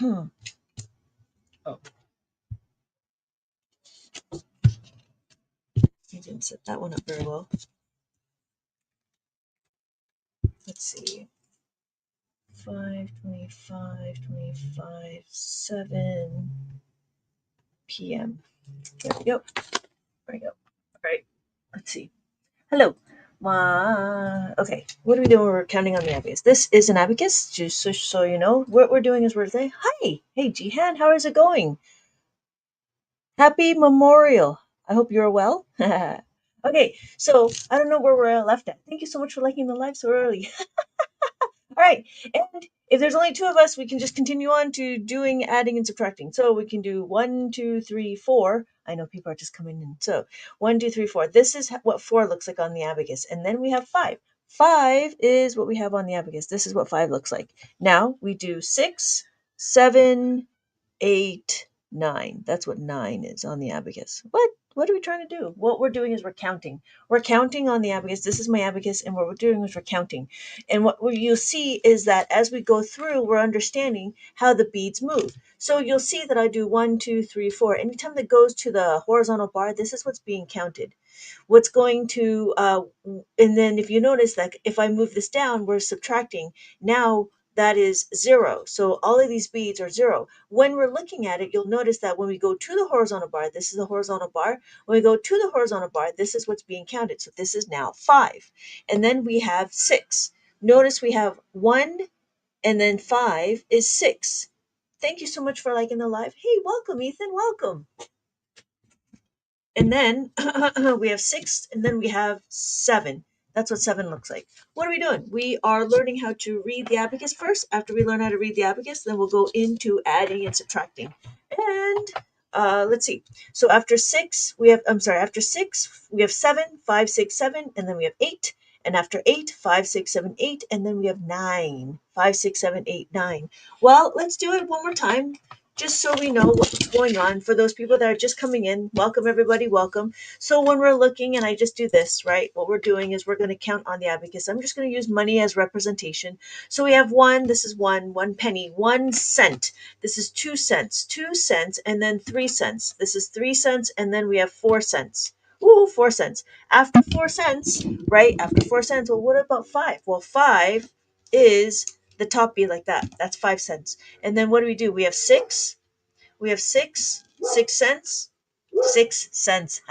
Oh, I didn't set that one up very well. Let's see. 5:25, 25, 7 p.m. There we go. There we go. All right. Let's see. Hello. Okay. What are we doing? We're counting on the abacus. This is an abacus, just so you know. What we're doing is we're saying, hi. Hey, Jihan, how is it going? Happy Memorial. I hope you're well. Okay. So I don't know where we're left at. Thank you so much for liking the live so early. All right. And if there's only two of us, we can just continue on to doing adding and subtracting. So we can do 1, 2, 3, 4. I know people are just coming in. So 1, 2, 3, 4. This is what 4 looks like on the abacus. And then we have 5. 5 is what we have on the abacus. This is what 5 looks like. Now we do 6, 7, 8, 9. That's what 9 is on the abacus. What are we trying to do? What we're doing is we're counting. We're counting on the abacus. This is my abacus, and what we're doing is we're counting. And what you'll see is that as we go through, we're understanding how the beads move. So you'll see that I do 1, 2, 3, 4. Anytime that goes to the horizontal bar, this is what's being counted. What's going to, and then if you notice that if I move this down, we're subtracting. Now that is 0. So all of these beads are 0. When we're looking at it, you'll notice that when we go to the horizontal bar, this is the horizontal bar. When we go to the horizontal bar, this is what's being counted. So this is now 5. And then we have 6. Notice we have 1 and then 5 is 6. Thank you so much for liking the live. Hey, welcome, Ethan. Welcome. And then we have 6, and then we have 7. That's what 7 looks like. What are we doing? We are learning how to read the abacus first. After we learn how to read the abacus, then we'll go into adding and subtracting. And let's see. So after 6, after 6, we have 7, 5, 6, 7, and then we have 8. And after 8, 5, 6, 7, 8, and then we have 9. 5, 6, 7, 8, 9. Well, let's do it one more time just so we know what's going on. For those people that are just coming in, welcome everybody, welcome. So when we're looking, and I just do this, right? What we're doing is we're going to count on the abacus. I'm just going to use money as representation. So we have 1, this is 1 penny, 1 cent. This is 2 cents, 2 cents, and then 3 cents. This is 3 cents, and then we have 4 cents. Ooh, 4 cents. After 4 cents, right? After 4 cents, well, what about 5? Well, 5 is the top be like that. That's 5 cents. And then what do? We have 6. We have 6 cents, 6 cents.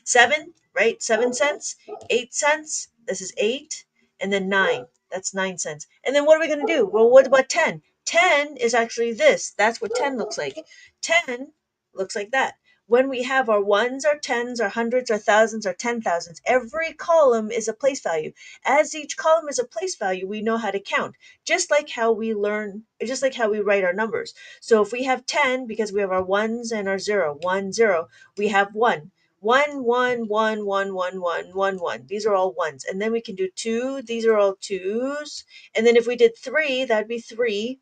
7, right? 7 cents, 8 cents. This is 8. And then 9. That's 9 cents. And then what are we going to do? Well, what about 10? 10 is actually this. That's what 10 looks like. 10 looks like that. When we have our ones, our tens, our hundreds, our thousands, our 10,000s, every column is a place value. As each column is a place value, we know how to count. Just like how we write our numbers. So if we have 10, because we have our ones and our 0, 1, 0, we have 1. 1, 1, 1, 1, 1, 1, 1, 1. These are all ones. And then we can do 2. These are all twos. And then if we did 3, that'd be 3.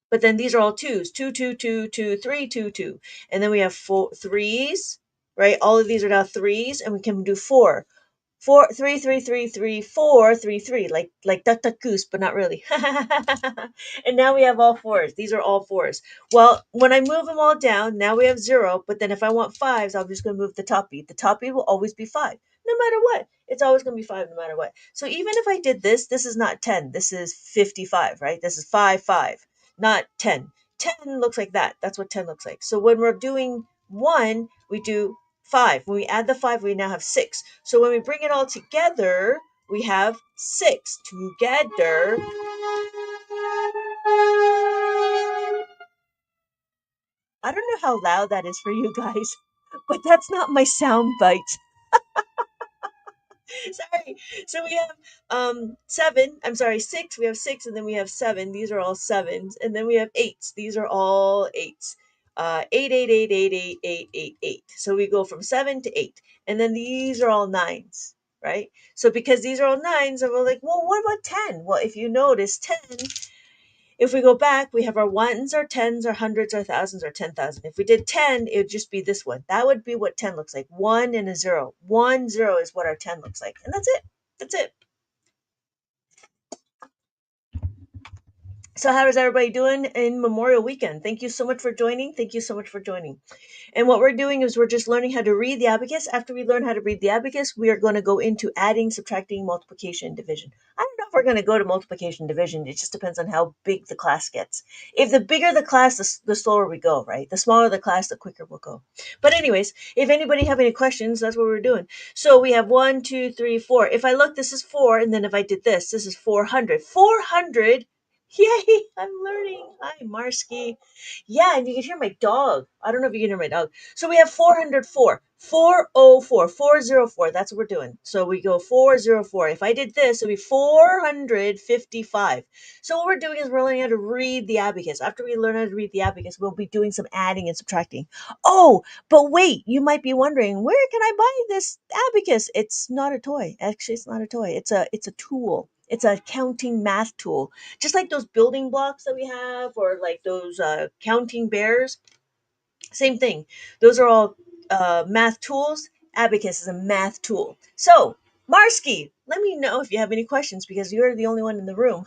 But then these are all twos. 2, 2, 2, 2, 3, 2, 2. And then we have 4 threes, right? All of these are now threes, and we can do 4. 4, 3, 3, 3, 3, 4, 3, 3, like duck duck goose, but not really. And now we have all fours. These are all fours. Well, when I move them all down, now we have 0. But then if I want fives, I'm just going to move the top beat. The top beat will always be 5, no matter what. It's always going to be 5, no matter what. So even if I did this, this is not 10. This is 55, right? This is 5, 5, not 10. 10 looks like that. That's what 10 looks like. So when we're doing 1, we do 5. When we add the 5, we now have 6. So when we bring it all together, we have 6 together. I don't know how loud that is for you guys, but that's not my sound bite. Sorry. So we have 6. We have 6, and then we have 7. These are all sevens. And then we have 8s. These are all 8s. 8, 8, 8, 8, 8, 8, 8, 8. So we go from 7 to 8. And then these are all 9s, right? So because these are all 9s, and we're like, well, what about 10? Well, if you notice, 10, if we go back, we have our ones, our tens, our hundreds, our thousands, our 10,000. If we did 10, it would just be this one. That would be what 10 looks like. 1 and a 0. 1, 0 is what our 10 looks like. And that's it. That's it. So how is everybody doing in Memorial Weekend? Thank you so much for joining. Thank you so much for joining. And what we're doing is we're just learning how to read the abacus. After we learn how to read the abacus, we are going to go into adding, subtracting, multiplication, division. I don't know if we're going to go to multiplication, division. It just depends on how big the class gets. If the bigger the class, the slower we go, right? The smaller the class, the quicker we'll go. But anyways, if anybody have any questions, that's what we're doing. So we have 1, 2, 3, 4. If I look, this is 4. And then if I did this is 400. 400. Yay, I'm learning. Hi, Marsky. Yeah, and you can hear my dog. I don't know if you can hear my dog. So we have 404, 404, 404. That's what we're doing. So we go 404. If I did this, it would be 455. So what we're doing is we're learning how to read the abacus. After we learn how to read the abacus, we'll be doing some adding and subtracting. Oh, but wait, you might be wondering, where can I buy this abacus? It's not a toy. Actually, it's not a toy. It's a tool. It's a counting math tool, just like those building blocks that we have, or like those counting bears. Same thing. Those are all math tools. Abacus is a math tool. So, Marsky, let me know if you have any questions because you're the only one in the room.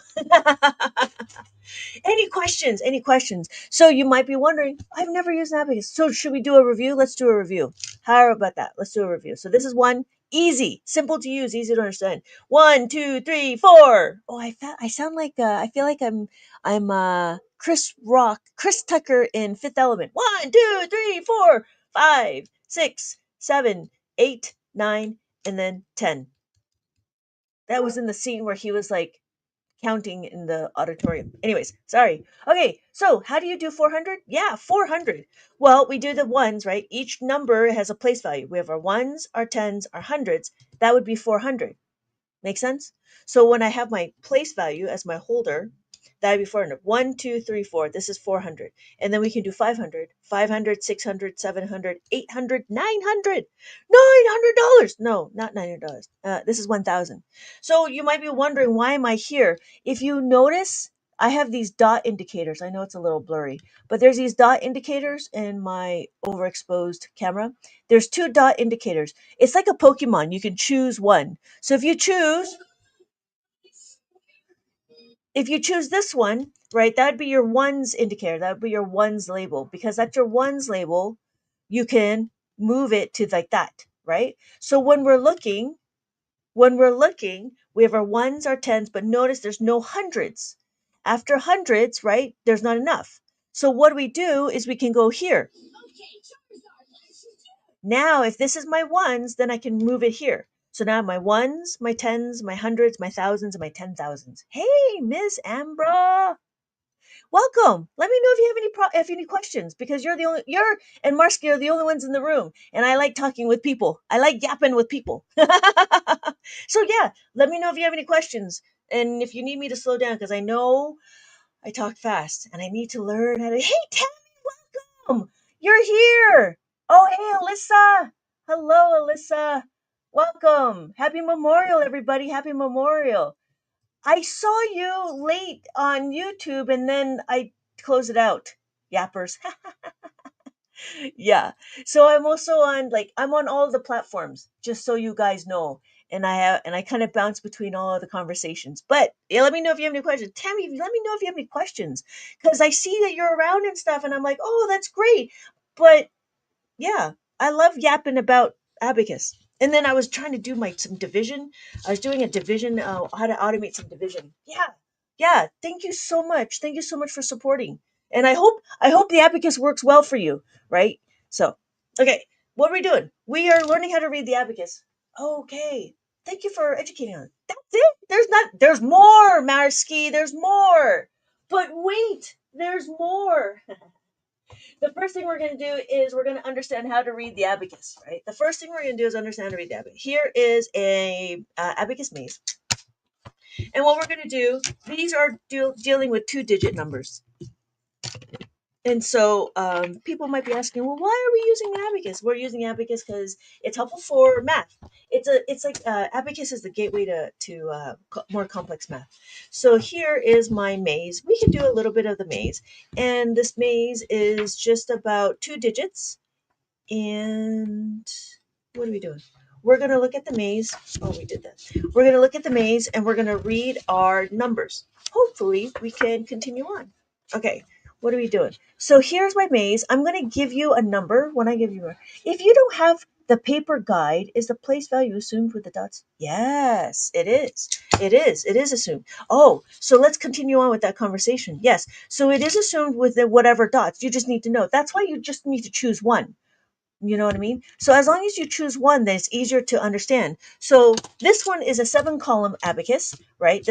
Any questions? Any questions? So you might be wondering, I've never used an abacus. So should we do a review? Let's do a review. How about that? Let's do a review. So this is one, easy, simple to use, easy to understand. 1, 2, 3, 4. Oh, I sound like I feel like I'm Chris Tucker in Fifth Element. 1, 2, 3, 4, 5, 6, 7, 8, 9, and then 10. That was in the scene where he was like counting in the auditorium. Anyways, sorry. Okay, so how do you do 400? Yeah, 400. Well, we do the ones, right? Each number has a place value. We have our ones, our tens, our hundreds. That would be 400. Make sense? So when I have my place value as my holder, that would be 400. 1, 2, 3, 4. This is 400. And then we can do 500, 500, 600, 700, 800, 900. $900. No, not $900. This is 1,000. So you might be wondering, why am I here? If you notice, I have these dot indicators. I know it's a little blurry, but there's these dot indicators in my overexposed camera. There's two dot indicators. It's like a Pokemon. You can choose one. So if you choose this one, right, that'd be your ones indicator. That would be your ones label. Because that's your ones label, you can move it to like that, right? So when we're looking, we have our ones, our tens, but notice there's no hundreds. After hundreds, right, there's not enough. So what we do is we can go here. Now, if this is my ones, then I can move it here. So now my ones, my tens, my hundreds, my thousands, and my 10,000s. Hey, Miss Ambra, welcome. Let me know if you have any questions, because you're and Marsky are the only ones in the room, and I like talking with people. I like yapping with people. So yeah, let me know if you have any questions, and if you need me to slow down, because I know I talk fast, and I need to learn how to. Hey, Tammy, welcome. You're here. Oh, hey, Alyssa. Hello, Alyssa. Welcome. Happy Memorial, everybody. Happy Memorial. I saw you late on YouTube and then I closed it out. Yappers. Yeah. So I'm also I'm on all the platforms, just so you guys know. And I kind of bounce between all of the conversations. But yeah, let me know if you have any questions. Tammy, let me know if you have any questions. Because I see that you're around and stuff, and I'm like, oh, that's great. But yeah, I love yapping about abacus. And then I was trying to do some division. I was doing a division, how to automate some division. Yeah, yeah. Thank you so much. Thank you so much for supporting. And I hope the abacus works well for you, right? So, okay, what are we doing? We are learning how to read the abacus. Okay, thank you for educating on it. That's it. There's more, Marsky. There's more. But wait, there's more. The first thing we're going to do is we're going to understand how to read the abacus, right? The first thing we're going to do is understand how to read the abacus. Here is a abacus maze. And what we're going to do, these are dealing with two-digit numbers. And so people might be asking, well, why are we using an abacus? We're using abacus because it's helpful for math. It's like abacus is the gateway to more complex math. So here is my maze. We can do a little bit of the maze, and this maze is just about two digits. And what are we doing? we're going to look at the maze. Oh, we did that. We're going to look at the maze and we're going to read our numbers. Hopefully, we can continue on. Okay, what are we doing? So here's my maze. I'm going to give you a number when I give you a. If you don't have the paper guide, is the place value assumed with the dots? Yes, it is. It is. It is assumed. Oh, so let's continue on with that conversation. Yes. So it is assumed with the whatever dots. You just need to know. That's why you just need to choose one. You know what I mean? So as long as you choose one, then it's easier to understand. So this one is a 7-column abacus, right?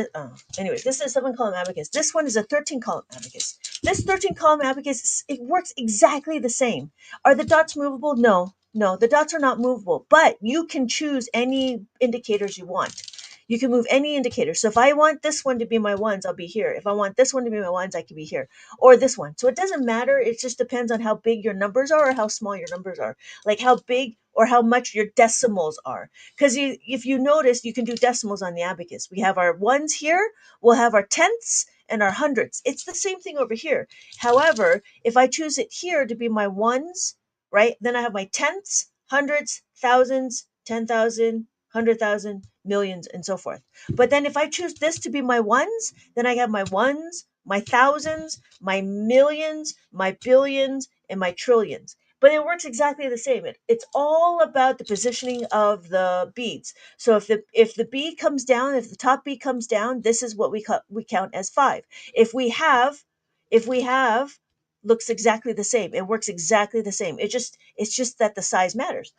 Anyways, this is a 7-column abacus. This one is a 13-column abacus. This 13-column abacus, it works exactly the same. Are the dots movable? No, no, the dots are not movable, but you can choose any indicators you want. You can move any indicator. So if I want this one to be my ones, I'll be here. If I want this one to be my ones, I can be here. Or this one. So it doesn't matter. It just depends on how big your numbers are or how small your numbers are. Like how big or how much your decimals are. Because if you notice, you can do decimals on the abacus. We have our ones here. We'll have our tenths and our hundredths. It's the same thing over here. However, if I choose it here to be my ones, right, then I have my tenths, hundreds, thousands, 10,000, 100,000, millions, and so forth. But then if I choose this to be my ones, then I have my ones, my thousands, my millions, my billions, and my trillions. But it works exactly the same. It's all about the positioning of the beads. So if the bead comes down, if the top bead comes down, this is what we count as 5. If we have looks exactly the same. It works exactly the same. It's just that the size matters.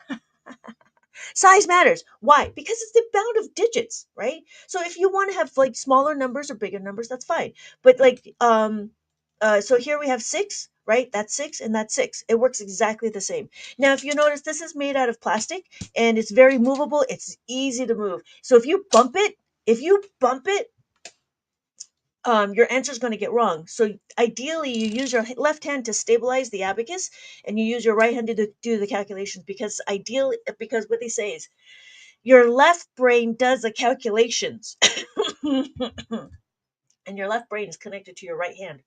Size matters. Why? Because it's the amount of digits, right? So if you want to have like smaller numbers or bigger numbers, that's fine. But so here we have 6, right? That's 6 and that's 6. It works exactly the same. Now, if you notice, this is made out of plastic and it's very movable. It's easy to move. So if you bump it, your answer is going to get wrong. So ideally, you use your left hand to stabilize the abacus, and you use your right hand to do the calculations. Because what they say is your left brain does the calculations, and your left brain is connected to your right hand.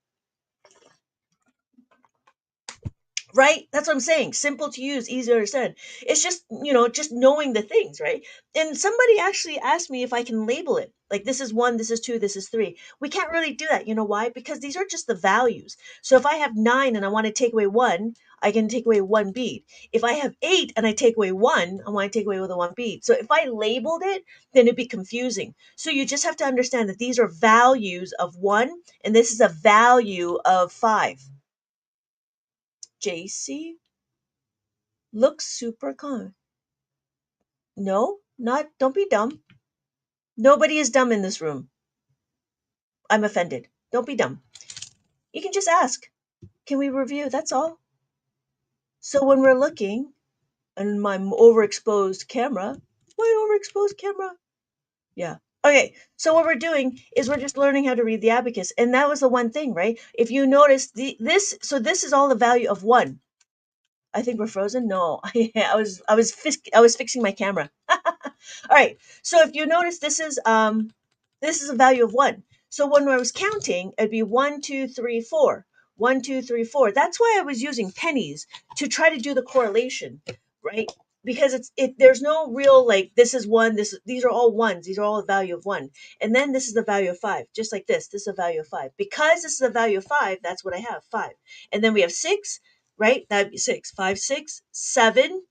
Right? That's what I'm saying. Simple to use, easy to understand. It's just knowing the things, right? And somebody actually asked me if I can label it. Like this is 1, this is 2, this is 3. We can't really do that. You know why? Because these are just the values. So if I have 9 and I want to take away 1, I can take away 1 bead. If I have 8 and I take away 1, I want to take away with a 1 bead. So if I labeled it, then it'd be confusing. So you just have to understand that these are values of 1 and this is a value of 5. JC looks super calm. No, not, don't be dumb. Nobody is dumb in this room. I'm offended. Don't be dumb. You can just ask. Can we review? That's all. So when we're looking on my overexposed camera, yeah. Okay, so what we're doing is we're just learning how to read the abacus. And that was the one thing, right? If you notice this is all the value of 1. I think we're frozen. No, I was fixing my camera. All right. So if you notice, this is a value of 1. So when I was counting, it'd be 1, 2, 3, 4. 1, 2, 3, 4. That's why I was using pennies to try to do the correlation, right? Because there's no real like this is 1. These are all ones. These are all a value of 1. And then this is the value of 5, just like this. This is a value of 5. Because this is a value of 5, that's what I have, 5. And then we have 6, right? That'd be 6, 5, 6, 7,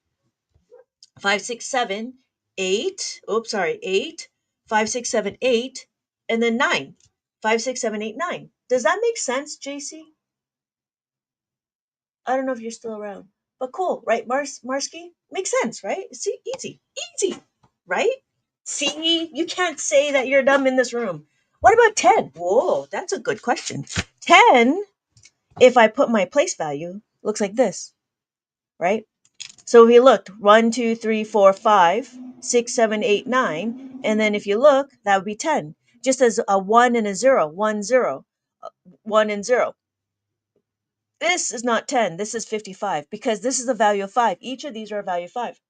5, 6, 7, 8. Oops, sorry, 8, 5, 6, 7, 8, and then 9. 5, 6, 7, 8, 9. Does that make sense, JC? I don't know if you're still around, but cool, right, Marsky? Makes sense, right? See, easy, right? See, you can't say that you're dumb in this room. What about 10? Whoa, that's a good question. 10, if I put my place value, looks like this, right? So if you looked, 1, 2, 3, 4, 5, 6, 7, 8, 9, and then if you look, that would be 10. Just as a 1 and a 0, 1, 0, 1 and 0. This is not 10, this is 55, because this is the value of 5. Each of these are a value of 5.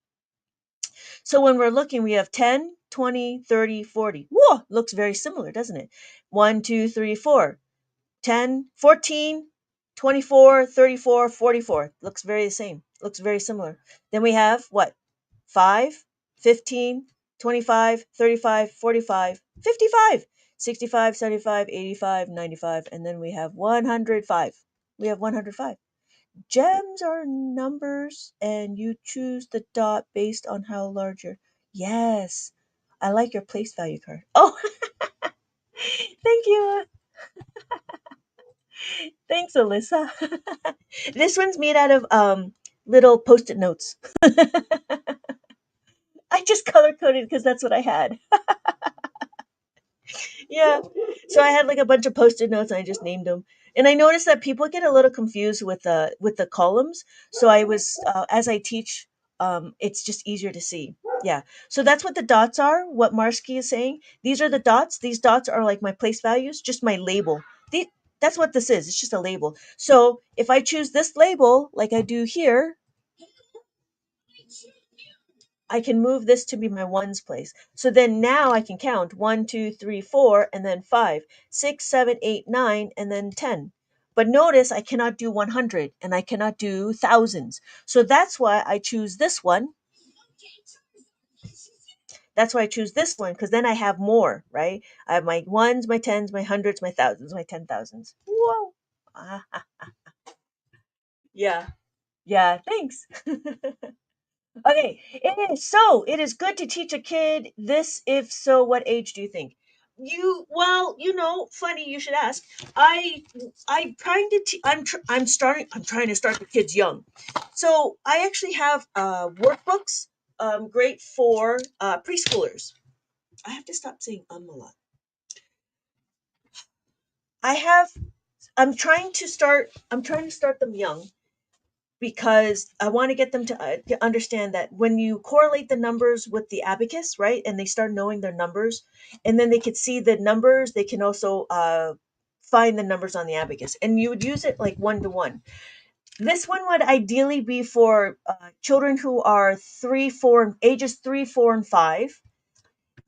So when we're looking, we have 10, 20, 30, 40. Whoa, looks very similar, doesn't it? 1, 2, 3, 4. 10, 14, 24, 34, 44. Looks very the same. Looks very similar. Then we have what? 5, 15, 25, 35, 45, 55, 65, 75, 85, 95, and then we have 105. We have 105. Gems are numbers, and you choose the dot based on how large your. Yes, I like your place value card. Oh, thank you. Thanks, Alyssa. This one's made out of little post-it notes. I just color coded because that's what I had. Yeah. So I had like a bunch of post-it notes and I just named them. And I noticed that people get a little confused with the columns. So I was as I teach, it's just easier to see. Yeah. So that's what the dots are. What Marsky is saying. These are the dots. These dots are like my place values, just my label. The, that's what this is. It's just a label. So if I choose this label, like I do here, I can move this to be my ones place. So then now I can count 1, 2, 3, 4, and then 5, 6, 7, 8, 9, and then 10. But notice I cannot do 100 and I cannot do thousands. So that's why I choose this one. That's why I choose this one because then I have more, right? I have my ones, my tens, my hundreds, my thousands, my 10,000s. Whoa. Ah, yeah. Yeah. Thanks. Okay, it is so. It is good to teach a kid this. If so, what age do you think? Well, funny you should ask. I'm trying to. I'm trying to start the kids young. So I actually have workbooks, great for preschoolers. I have to stop saying a lot. I have. I'm trying to start them young because I want to get them to understand that when you correlate the numbers with the abacus, right, and they start knowing their numbers, and then they could see the numbers, they can also find the numbers on the abacus, and you would use it like 1 to 1. This one would ideally be for children who are 3, 4, ages 3, 4, and 5.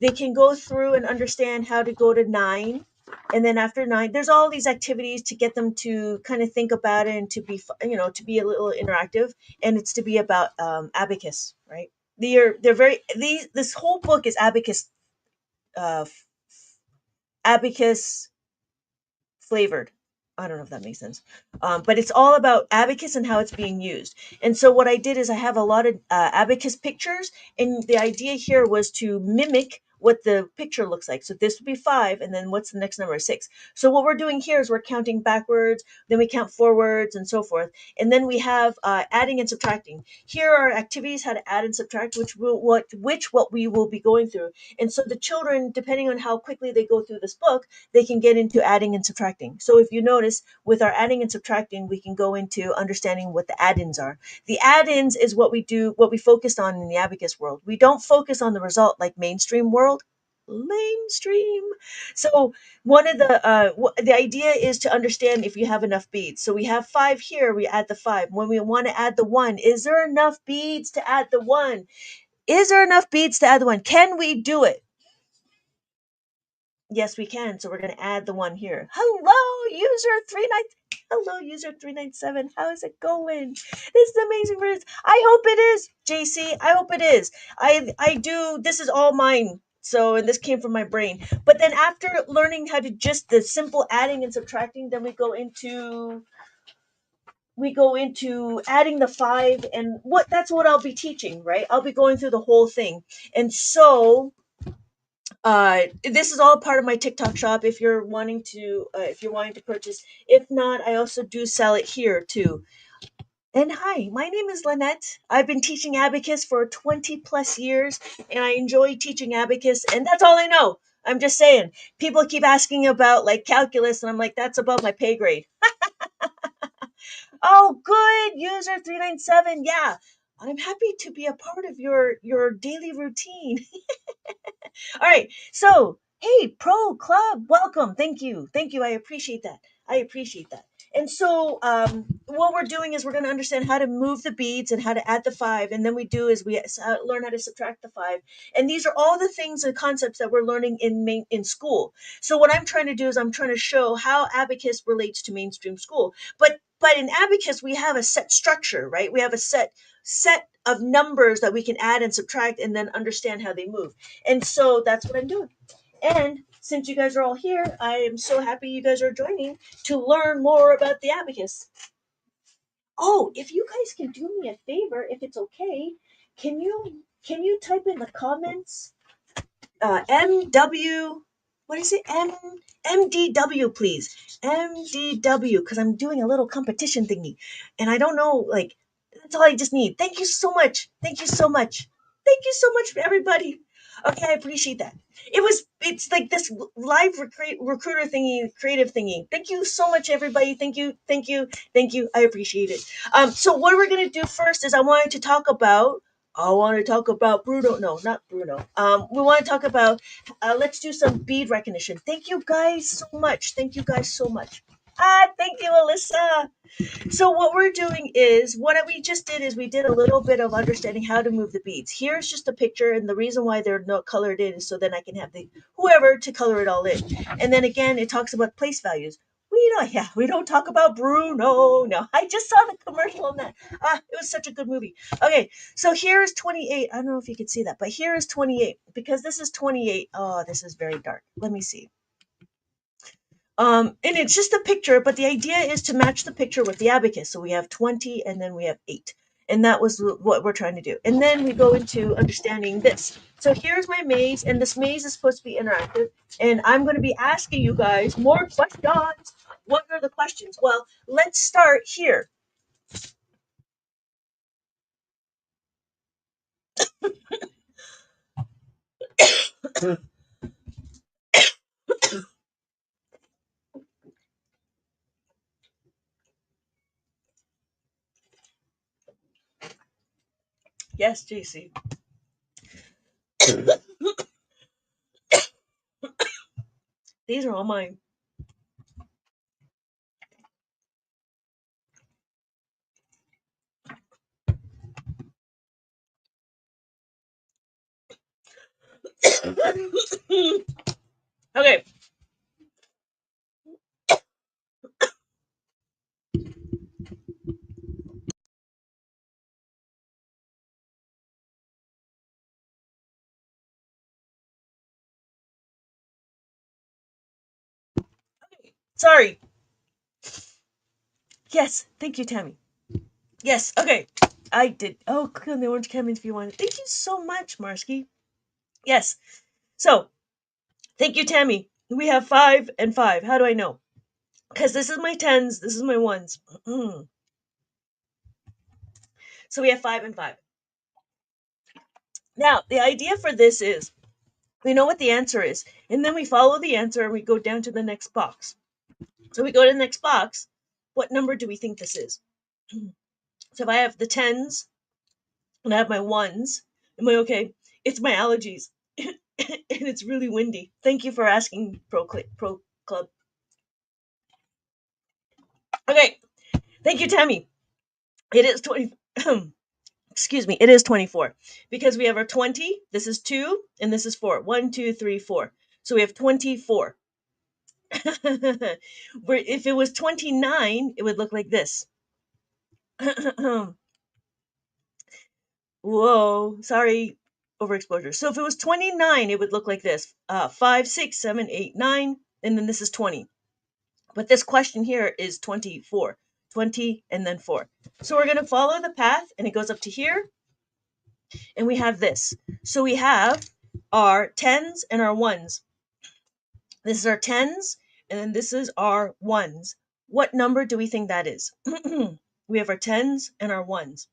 They can go through and understand how to go to 9, and then after 9 there's all these activities to get them to kind of think about it and to be to be a little interactive, and it's to be about abacus, right? They're very these This whole book is uh abacus flavored. I don't know if that makes sense. But it's all about abacus and how it's being used. And so what I did is I have a lot of abacus pictures, and the idea here was to mimic what the picture looks like. So this would be 5, and then what's the next number? 6. So what we're doing here is we're counting backwards, then we count forwards, and so forth. And then we have adding and subtracting. Here are activities how to add and subtract, what we will be going through. And so the children, depending on how quickly they go through this book, they can get into adding and subtracting. So if you notice, with our adding and subtracting, we can go into understanding what the add-ins are. The add-ins is what we do, what we focused on in the abacus world. We don't focus on the result like mainstream world. Lamestream. So the idea is to understand if you have enough beads. So we have 5 here, we add the 5. When we want to add the 1, is there enough beads to add the 1? Is there enough beads to add the 1? Can we do it? Yes, we can. So we're going to add the 1 here. Hello, user 397. How is it going? This is amazing. I hope it is, JC. I hope it is. I do. This is all mine. So, and this came from my brain. But then after learning how to just the simple adding and subtracting, then we go into adding the 5, and that's what I'll be teaching, right? I'll be going through the whole thing. And so this is all part of my TikTok shop if you're wanting to purchase. If not, I also do sell it here too. And hi, my name is Lynette. I've been teaching abacus for 20 plus years, and I enjoy teaching abacus, and that's all I know. I'm just saying. People keep asking about like calculus, and I'm like, that's above my pay grade. Oh, good, user 397. Yeah, I'm happy to be a part of your daily routine. All right. So, hey, Pro Club, welcome. Thank you. Thank you. I appreciate that. I appreciate that. And so, what we're doing is we're going to understand how to move the beads and how to add the 5. And then we learn how to subtract the 5. And these are all the things and concepts that we're learning in school. So, what I'm trying to do is I'm trying to show how abacus relates to mainstream school. But But in abacus, we have a set structure, right? We have a set of numbers that we can add and subtract and then understand how they move. And so that's what I'm doing. And since you guys are all here, I am so happy you guys are joining to learn more about the abacus. Oh, if you guys can do me a favor, if it's okay, can you type in the comments MW, what is it? MDW, please. MDW, because I'm doing a little competition thingy. And I don't know, like, that's all I just need. Thank you so much. Thank you so much. Thank you so much, everybody. Okay, I appreciate that. It's like this live recruiter thingy, creative thingy. Thank you so much, everybody. Thank you, thank you, thank you. I appreciate it. So what we're gonna do first is I want to talk about Bruno. No, not Bruno. We want to talk about. Let's do some bead recognition. Thank you guys so much. Thank you guys so much. Thank you, Alyssa. So what we're doing is what we just did is we did a little bit of understanding how to move the beads. Here's just a picture, and the reason why they're not colored in is so then I can have the whoever to color it all in. And then again, it talks about place values. We don't talk about Bruno. No, I just saw the commercial on that. It was such a good movie. Okay, so here is 28. I don't know if you can see that, but here is 28 because this is 28. Oh, this is very dark. Let me see. And it's just a picture, but the idea is to match the picture with the abacus. So we have 20 and then we have 8. And that was what we're trying to do. And then we go into understanding this. So here's my maze, and this maze is supposed to be interactive. And I'm going to be asking you guys more questions. What are the questions? Well, let's start here. Yes, JC. These are all mine. Okay. Sorry. Yes. Thank you, Tammy. Yes. Okay. I did. Oh, click on the orange comments if you want. Thank you so much, Marsky. Yes. So, thank you, Tammy. We have 5 and 5. How do I know? Because this is my tens, this is my ones. So we have 5 and 5. Now, the idea for this is we know what the answer is, and then we follow the answer and we go down to the next box. So we go to the next box. What number do we think this is? So if I have the tens and I have my ones, am I okay? It's my allergies. And it's really windy. Thank you for asking, Pro Club. Okay. Thank you, Tammy. It is 20. Excuse me, it is 24 because we have our 20. This is 2 and this is 4. 1, 2, 3, 4. So we have 24. Where if it was 29, it would look like this. Whoa, sorry, overexposure. So if it was 29, it would look like this: 5, 6, 7, 8, 9, and then this is 20. But this question here is 24, 20, and then 4. So we're going to follow the path, and it goes up to here, and we have this. So we have our tens and our ones. This is our tens, and then this is our ones. What number do we think that is? We have our tens and our ones.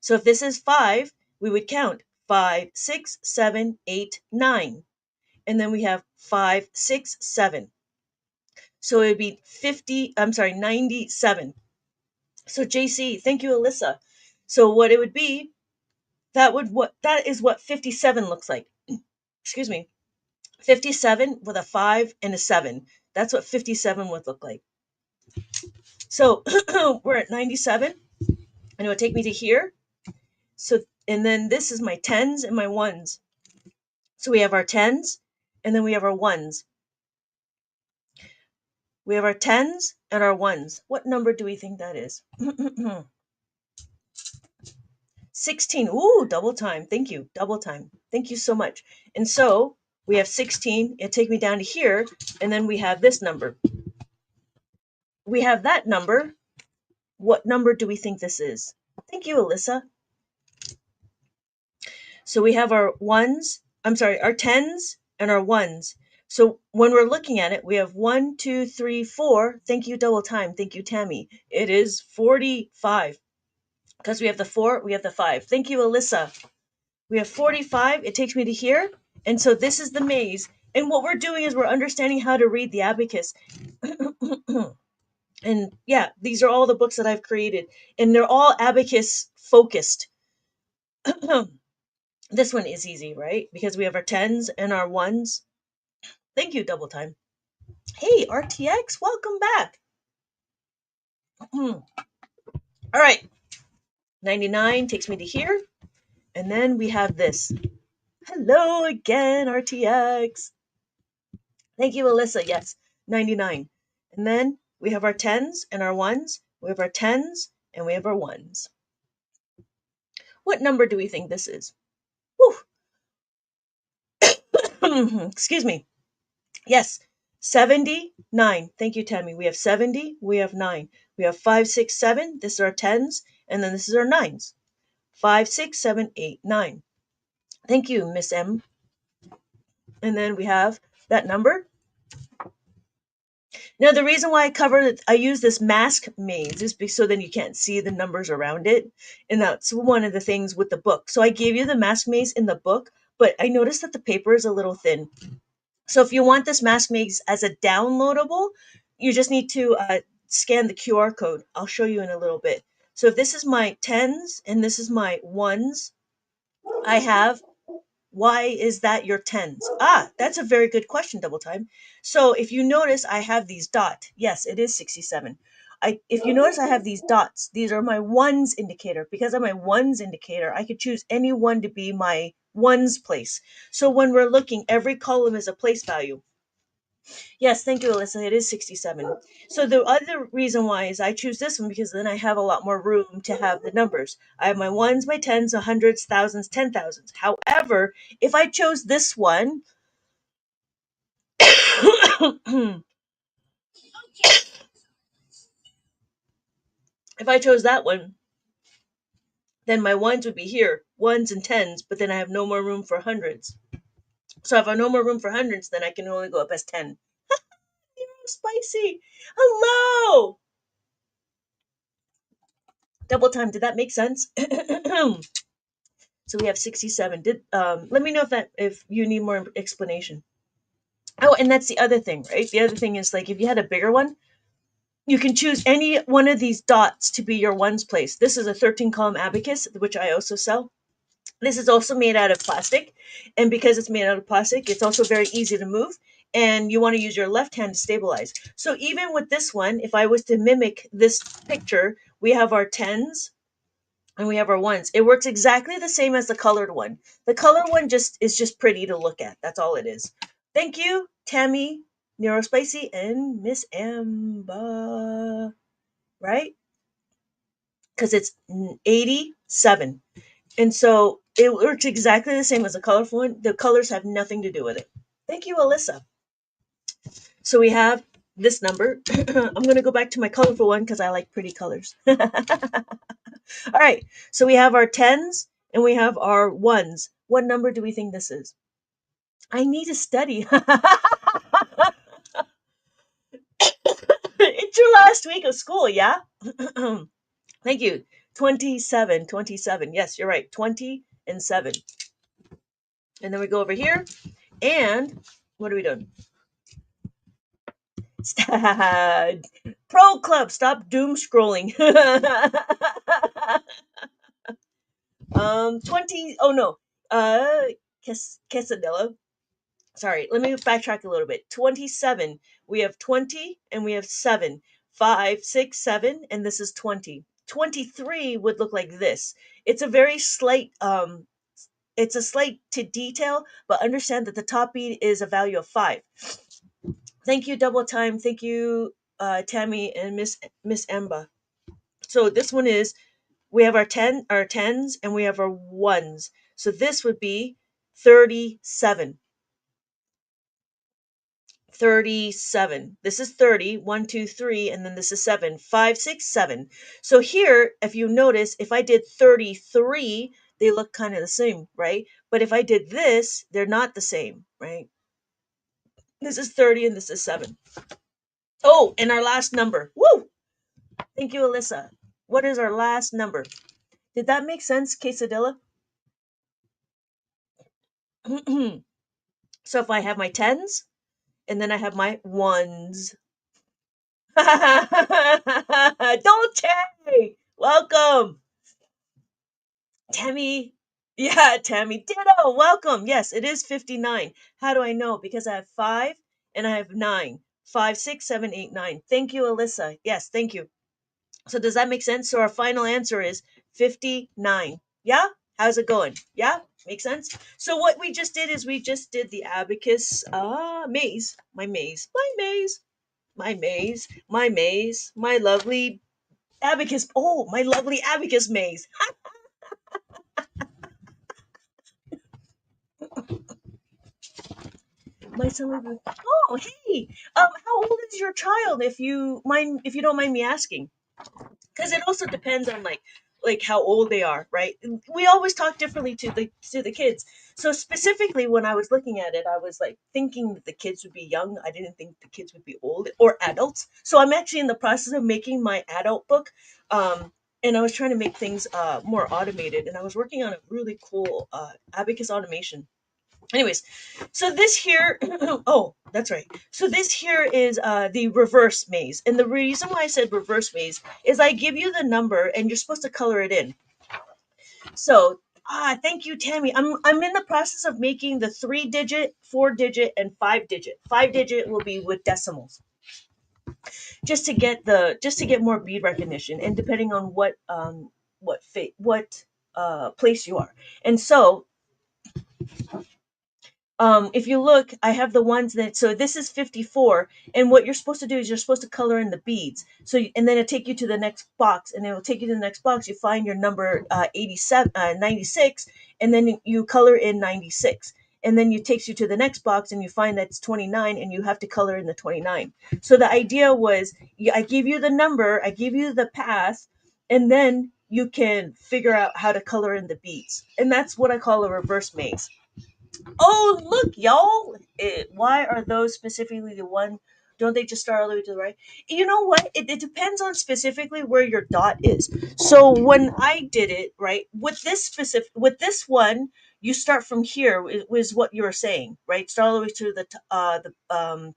So if this is 5, we would count 5, 6, 7, 8, 9. And then we have 5, 6, 7. So it would be 97. So JC, thank you, Alyssa. So what it would be, that is what 57 looks like. Excuse me. 57 with a 5 and a 7. That's what 57 would look like. So we're at 97, and it would take me to here. So, and then this is my tens and my ones. So we have our tens, and then we have our ones. We have our tens and our ones. What number do we think that is? 16. Ooh, double time. Thank you. Double time. Thank you so much. And so we have 16. It take me down to here. And then we have this number. We have that number. What number do we think this is? Thank you, Alyssa. So we have our ones, I'm sorry, our tens and our ones. So when we're looking at it, we have 1, 2, 3, 4. Thank you, double time. Thank you, Tammy. It is 45 because we have the 4, we have the 5. Thank you, Alyssa. We have 45. It takes me to here. And so this is the maze. And what we're doing is we're understanding how to read the abacus. And yeah, these are all the books that I've created. And they're all abacus focused. This one is easy, right? Because we have our tens and our ones. Thank you, double time. Hey, RTX, welcome back. All right, 99 takes me to here. And then we have this. Hello again, RTX. Thank you, Alyssa. Yes, 99. And then we have our tens and our ones. We have our tens and we have our ones. What number do we think this is? Excuse me. Yes, 79. Thank you, Tammy. We have 70. We have 9. We have 5, 6, 7. This is our tens. And then this is our nines. 5, 6, 7, 8, 9. Thank you, Miss M. And then we have that number. Now, the reason why I use this mask maze is so then you can't see the numbers around it. And that's one of the things with the book. So I gave you the mask maze in the book, but I noticed that the paper is a little thin. So if you want this mask maze as a downloadable, you just need to scan the QR code. I'll show you in a little bit. So if this is my tens and this is my ones, I have, why is that your tens? Ah, that's a very good question, double time. So if you notice, I have these dot. Yes, it is 67. If you notice, I have these dots. These are my ones indicator. Because of my ones indicator, I could choose any one to be my ones place. So when we're looking, every column is a place value. Yes, thank you, Alyssa. It is 67. So the other reason why is I choose this one because then I have a lot more room to have the numbers. I have my ones, my tens, hundreds, thousands, 10,000s. However, if I chose this one, if I chose that one, then my ones would be here, ones and tens, but then I have no more room for hundreds. So if I have no more room for hundreds, then I can only go up as 10. Spicy. Hello. Double time. Did that make sense? So we have 67. Let me know if you need more explanation. Oh, and that's the other thing, right? The other thing is like if you had a bigger one, you can choose any one of these dots to be your ones place. This is a 13 column abacus, which I also sell. This is also made out of plastic, and because it's made out of plastic, it's also very easy to move, and you want to use your left hand to stabilize. So even with this one, if I was to mimic this picture, we have our tens and we have our ones. It works exactly the same as the colored one. The colored one is just pretty to look at. That's all it is. Thank you, Tammy, Neurospicy, and Miss Amber. Right? Because it's 87. And so it works exactly the same as the colorful one. The colors have nothing to do with it. Thank you, Alyssa. So we have this number. I'm going to go back to my colorful one because I like pretty colors. All right. So we have our tens and we have our ones. What number do we think this is? I need to study. It's your last week of school, yeah? Thank you. 27, 27. Yes, you're right. 20 and 7. And then we go over here. And what are we doing? Pro Club, stop doom scrolling. 20. Oh no. Quesadilla. Sorry, let me backtrack a little bit. 27. We have 20 and we have 7. 5, 6, 7, and this is 20. 23 would look like this. It's a very slight it's a slight to detail, but understand that the top beat is a value of 5. Thank you, double time. Thank you, Tammy and Miss Emba. So this one is, we have our tens and we have our ones. So this would be 37. 37. This is 30, 1, 2, 3, and then this is 7, 5, 6, 7. So here, if you notice, if I did 33, they look kind of the same, right? But if I did this, they're not the same, right? This is 30 and this is 7. Oh, and our last number. Woo! Thank you, Alyssa. What is our last number? Did that make sense, Quesadilla? So if I have my tens and then I have my ones. Dolce! Welcome! Tammy. Yeah, Tammy. Ditto. Welcome. Yes, it is 59. How do I know? Because I have 5 and I have 9. 5, 6, 7, 8, 9. Thank you, Alyssa. Yes, thank you. So does that make sense? So our final answer is 59. Yeah? How's it going? Yeah? Make sense? So what we just did is we just did the abacus maze. My maze. My maze. My maze. My maze. My lovely abacus. Oh, my lovely abacus maze. My son was like, oh, hey, how old is your child? If you don't mind me asking, because it also depends on like how old they are, right? We always talk differently to the kids. So specifically, when I was looking at it, I was like thinking that the kids would be young. I didn't think the kids would be old or adults. So I'm actually in the process of making my adult book. And I was trying to make things more automated, and I was working on a really cool abacus automation. Anyways, so this here, oh, that's right. So this here is the reverse maze. And the reason why I said reverse maze is I give you the number and you're supposed to color it in. So, thank you, Tammy. I'm in the process of making the 3-digit, 4-digit, and 5-digit. 5-digit will be with decimals, just to get more bead recognition, and depending on what place you are. And so if you look, I have the ones that, so this is 54, and what you're supposed to do is you're supposed to color in the beads. So, and then it'll take you to the next box, and it will take you to the next box. You find your number 87, 96, and then you color in 96. And then it takes you to the next box, and you find that's 29, and you have to color in the 29. So the idea was, I give you the number, I give you the path, and then you can figure out how to color in the beads. And that's what I call a reverse maze. Oh, look, y'all. Why are those specifically the one? Don't they just start all the way to the right? You know what? It depends on specifically where your dot is. So when I did it, right, with this one, you start from here, was what you were saying, right? Start all the way to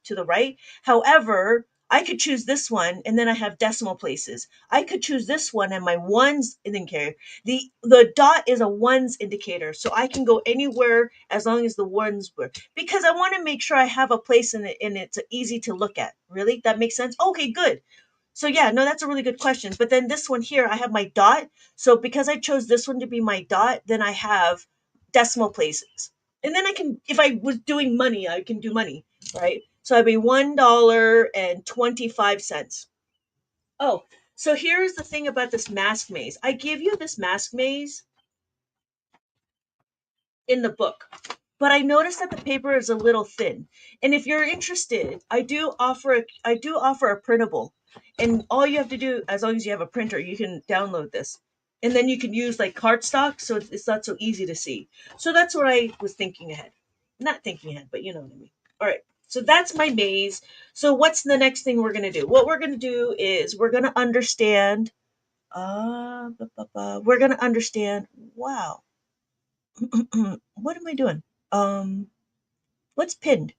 to the right. However, I could choose this one and then I have decimal places. I could choose this one and my ones didn't care. The dot is a ones indicator, so I can go anywhere as long as the ones were, because I want to make sure I have a place in it and it's easy to look at. Really, that makes sense. Okay, good. So yeah, no, that's a really good question. But then this one here, I have my dot. So because I chose this one to be my dot, then I have decimal places, and then I can, if I was doing money, I can do money, right? So I'd be $1.25. Oh, so here's the thing about this mask maze. I give you this mask maze in the book, but I noticed that the paper is a little thin. And if you're interested, I do offer a printable. And all you have to do, as long as you have a printer, you can download this. And then you can use like cardstock, so it's not so easy to see. So that's what I was thinking ahead. Not thinking ahead, but you know what I mean. All right. So that's my maze. So what's the next thing we're going to do? What we're going to do is we're going to understand we're going to understand, wow. What am I doing? Um, what's pinned?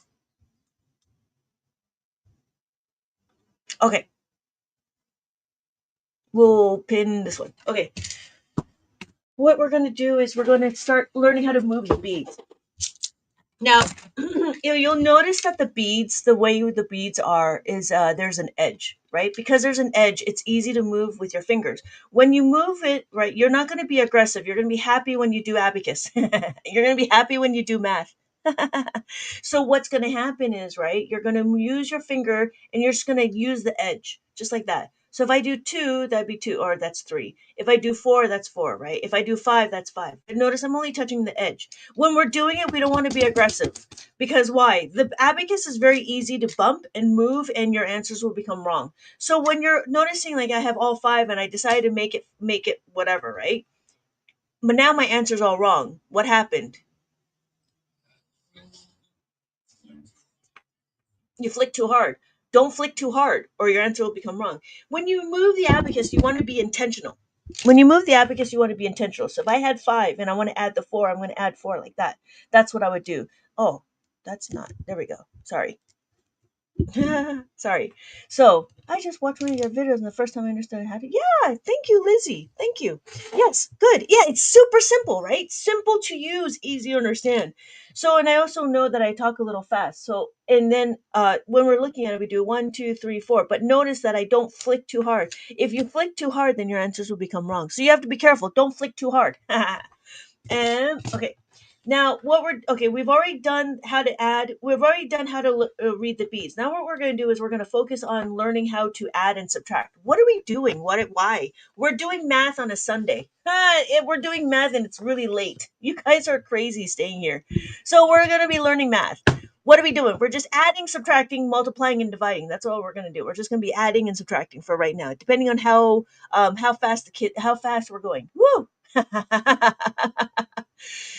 Okay, we'll pin this one. Okay, what we're going to do is we're going to start learning how to move the beads. Now, you'll notice that the beads, the way the beads are, is there's an edge, right? Because there's an edge, it's easy to move with your fingers. When you move it, right, you're not going to be aggressive. You're going to be happy when you do abacus. You're going to be happy when you do math. So what's going to happen is, right, you're going to use your finger and you're just going to use the edge just like that. So if I do two, that'd be two, or that's three. If I do four, that's four, right? If I do five, that's five. And notice I'm only touching the edge. When we're doing it, we don't want to be aggressive. Because why? The abacus is very easy to bump and move, and your answers will become wrong. So when you're noticing, like, I have all five and I decided to make it whatever, right? But now my answer's all wrong. What happened? You flick too hard. Don't flick too hard, or your answer will become wrong. When you move the abacus, you want to be intentional. When you move the abacus, you want to be intentional. So if I had five and I want to add the four, I'm going to add four like that. That's what I would do. Oh, that's not. There we go. Sorry. Sorry. So I just watched one of your videos and the first time I understood how to. Yeah, thank you, Lizzie. Thank you. Yes, good. Yeah, it's super simple, right? Simple to use, easy to understand. So, and I also know that I talk a little fast. So, and then when we're looking at it, we do one, two, three, four. But notice that I don't flick too hard. If you flick too hard, then your answers will become wrong. So you have to be careful. Don't flick too hard. And okay, now what we're okay, we've already done how to add. We've already done how to read the beads. Now what we're going to do is we're going to focus on learning how to add and subtract. What are we doing? Why? We're doing math on a Sunday. We're doing math and it's really late. You guys are crazy staying here. So we're going to be learning math. What are we doing? We're just adding, subtracting, multiplying, and dividing. That's all we're going to do. We're just going to be adding and subtracting for right now, depending on how fast we're going. Woo!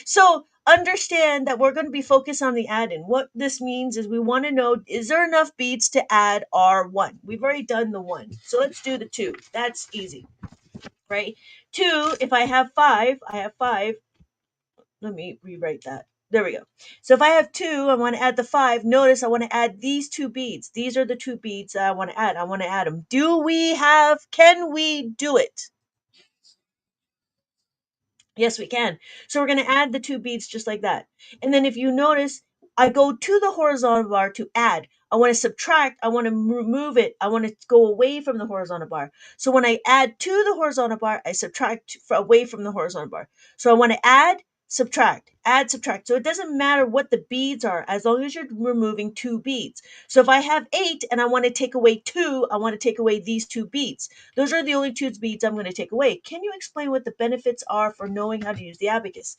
So understand that we're going to be focused on the add-in. What this means is we want to know, is there enough beads to add our one? We've already done the one. So let's do the two. That's easy, right? Two, if I have five. Let me rewrite that. There we go. So if I have two, I want to add the five. Notice I want to add these two beads. These are the two beads that I want to add. I want to add them. Can we do it? Yes, we can. So we're going to add the two beads just like that. And then if you notice, I go to the horizontal bar to add. I want to subtract. I want to move it. I want to go away from the horizontal bar. So when I add to the horizontal bar, I subtract away from the horizontal bar. So I want to add, subtract. So it doesn't matter what the beads are as long as you're removing two beads. So if I have eight and I want to take away two, I want to take away these two beads. Those are the only two beads I'm going to take away. Can you explain what the benefits are for knowing how to use the abacus?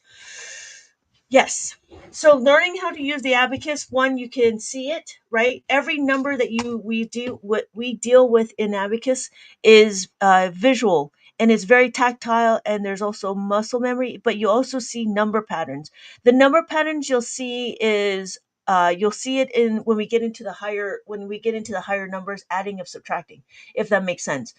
Yes. So learning how to use the abacus, one, you can see it, right? Every number that we deal with in abacus is visual and it's very tactile, and there's also muscle memory, but you also see number patterns. The number patterns you'll see it in when we get into the higher numbers, adding of subtracting, if that makes sense.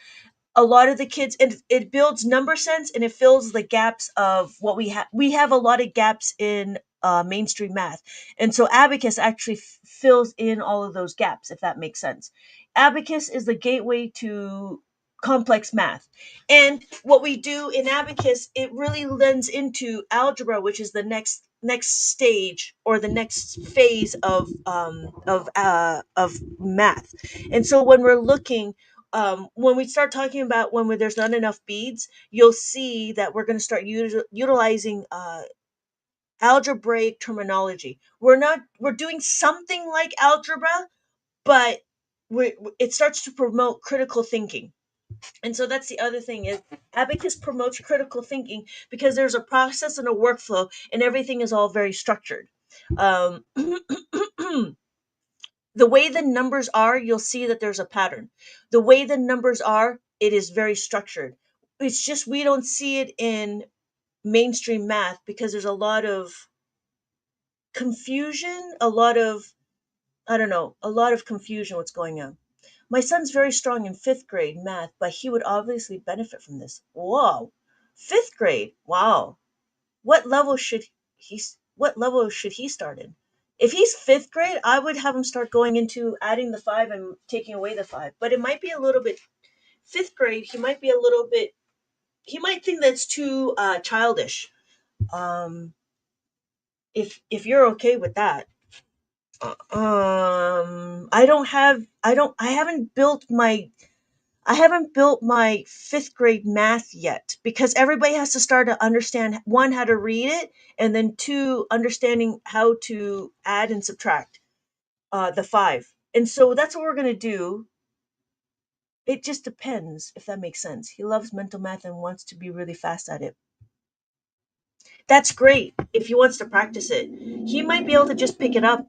A lot of the kids, and it builds number sense and it fills the gaps of what we have a lot of gaps in mainstream math, and so abacus actually fills in all of those gaps, if that makes sense. Abacus is the gateway to complex math, and what we do in abacus, it really lends into algebra, which is the next stage or the next phase of math. And so when we start talking about there's not enough beads, you'll see that we're going to start utilizing algebraic terminology. We're doing something like algebra, but it starts to promote critical thinking. And so that's the other thing is abacus promotes critical thinking because there's a process and a workflow, and everything is all very structured. Um, the way the numbers are, you'll see that there's a pattern. The way the numbers are, it is very structured. It's just we don't see it in mainstream math because there's a lot of confusion, I don't know, a lot of confusion what's going on. My son's very strong in fifth grade math, but he would obviously benefit from this. Whoa, fifth grade. Wow. What level should what level should he start in? If he's fifth grade, I would have him start going into adding the five and taking away the five. But it might be a little bit fifth grade. He might be a little bit. He might think that's too childish. Um, if you're okay with that, I don't have. I don't. I haven't built my. I haven't built my fifth grade math yet because everybody has to start to understand one, how to read it, and then two, understanding how to add and subtract the five. And so that's what we're going to do. It just depends if that makes sense. He loves mental math and wants to be really fast at it. That's great if he wants to practice it. He might be able to just pick it up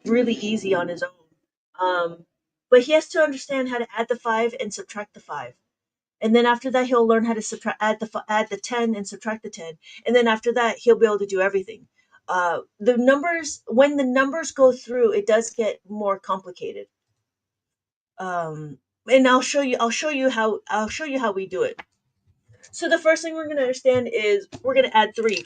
really easy on his own. But he has to understand how to add the five and subtract the five. And then after that, he'll learn how to add the 10 and subtract the 10. And then after that, he'll be able to do everything. The numbers, when the numbers go through, it does get more complicated. And I'll show you how we do it. So the first thing we're going to understand is we're going to add three.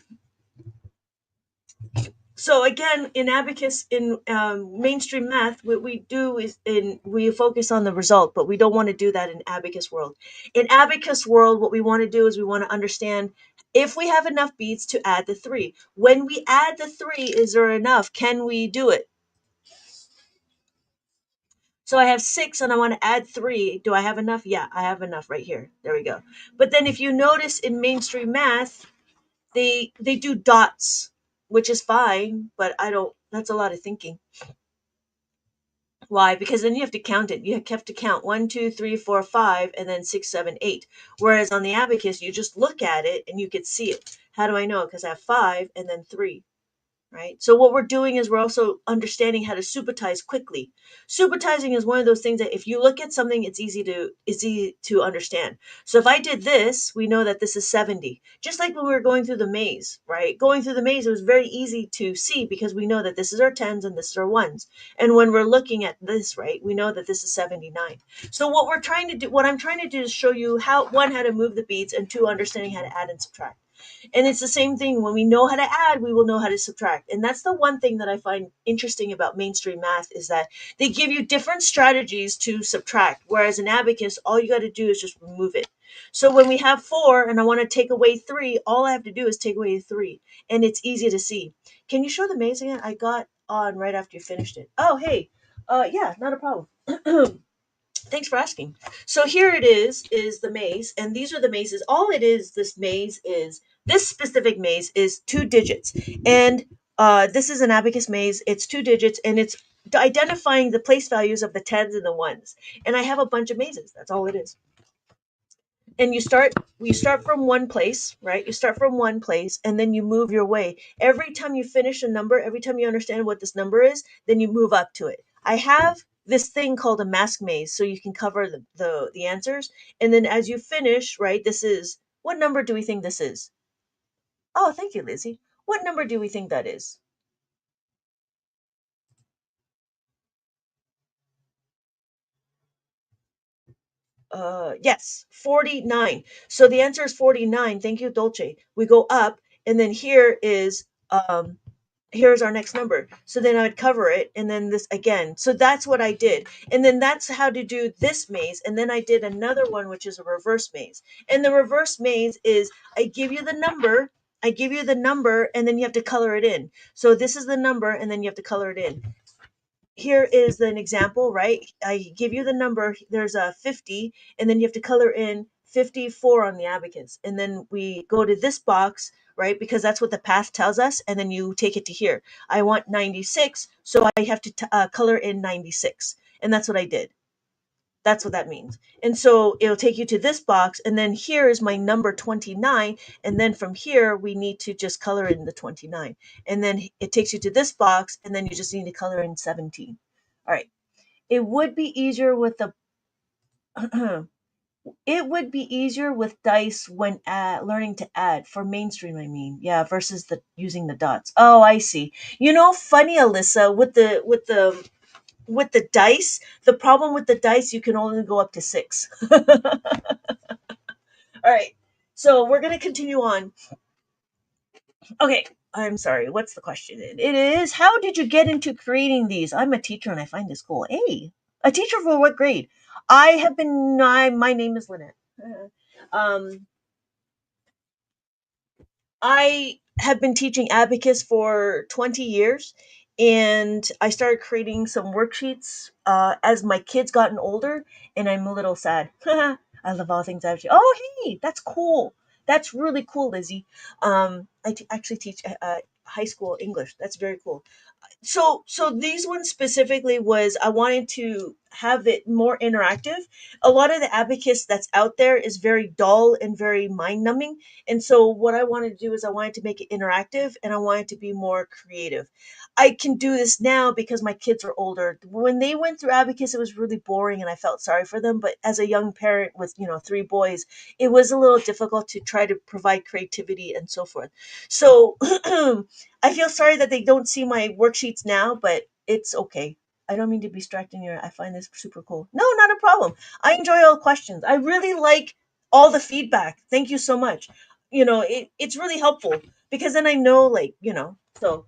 So again, in abacus, in mainstream math, what we do is we focus on the result, but we don't want to do that in abacus world. In abacus world, what we want to do is we want to understand if we have enough beads to add the three. When we add the three, is there enough? Can we do it? So I have six and I want to add three. Do I have enough? Yeah, I have enough right here. There we go. But then if you notice in mainstream math, they do dots, which is fine, but I don't. That's a lot of thinking. Why? Because then you have to count it. You have to count one, two, three, four, five, and then six, seven, eight. Whereas on the abacus, you just look at it and you can see it. How do I know? Because I have five and then three, right? So what we're doing is we're also understanding how to supertize quickly. Supertizing is one of those things that if you look at something, it's easy to understand. So if I did this, we know that this is 70. Just like when we were going through the maze, right? Going through the maze, it was very easy to see because we know that this is our tens and this is our ones. And when we're looking at this, right, we know that this is 79. So what I'm trying to do is show you how, one, how to move the beads, and two, understanding how to add and subtract. And it's the same thing. When we know how to add, we will know how to subtract. And that's the one thing that I find interesting about mainstream math is that they give you different strategies to subtract. Whereas in abacus, all you got to do is just remove it. So when we have four and I want to take away three, all I have to do is take away three. And it's easy to see. Can you show the maze again? I got on right after you finished it. Oh, hey. Yeah, not a problem. Thanks for asking. So here it is the maze, and these are the mazes. All it is, this specific maze is two digits, and this is an abacus maze. It's two digits, and it's identifying the place values of the tens and the ones. And I have a bunch of mazes. That's all it is. And you start from one place, right? You start from one place and then you move your way. Every time you finish a number, every time you understand what this number is, then you move up to it. I have this thing called a mask maze so you can cover the answers, and then as you finish, right, this is, what number do we think this is? Oh, thank you, Lizzie. What number do we think that is? Yes, 49. So the answer is 49. Thank you, Dolce. We go up, and then here's our next number. So then I would cover it and then this again. So that's what I did. And then that's how to do this maze. And then I did another one, which is a reverse maze. And the reverse maze is I give you the number, and then you have to color it in. So this is the number, and then you have to color it in. Here is an example, right? I give you the number, there's a 50, and then you have to color in 54 on the abacus. And then we go to this box, right? Because that's what the path tells us. And then you take it to here. I want 96, so I have to color in 96. And that's what I did. That's what that means. And so it'll take you to this box, and then here is my number 29. And then from here, we need to just color in the 29. And then it takes you to this box, and then you just need to color in 17. All right. It would be easier with the it would be easier with dice when learning to add for mainstream. I mean, yeah, versus the using the dots. Oh, I see. Funny, Alyssa, with the dice, the problem with the dice, you can only go up to six. All right. So we're going to continue on. Okay. I'm sorry. What's the question? It is, how did you get into creating these? I'm a teacher and I find this cool. Hey, a teacher for what grade? My name is Lynette. Um, I have been teaching abacus for 20 years, and I started creating some worksheets as my kids gotten older, and I'm a little sad. I love all things abstract. Oh, hey, that's cool. That's really cool, Lizzie. Actually teach high school English. That's very cool. So these ones specifically was I wanted to have it more interactive. A lot of the abacus that's out there is very dull and very mind numbing, and so what I wanted to do is I wanted to make it interactive, and I wanted to be more creative. I can do this now because my kids are older. When they went through abacus, it was really boring and I felt sorry for them, but as a young parent with, three boys, it was a little difficult to try to provide creativity and so forth. So I feel sorry that they don't see my worksheets now, but it's okay. I don't mean to be distracting you. I find this super cool. No, not a problem. I enjoy all questions. I really like all the feedback. Thank you so much. It's really helpful because then I know, so.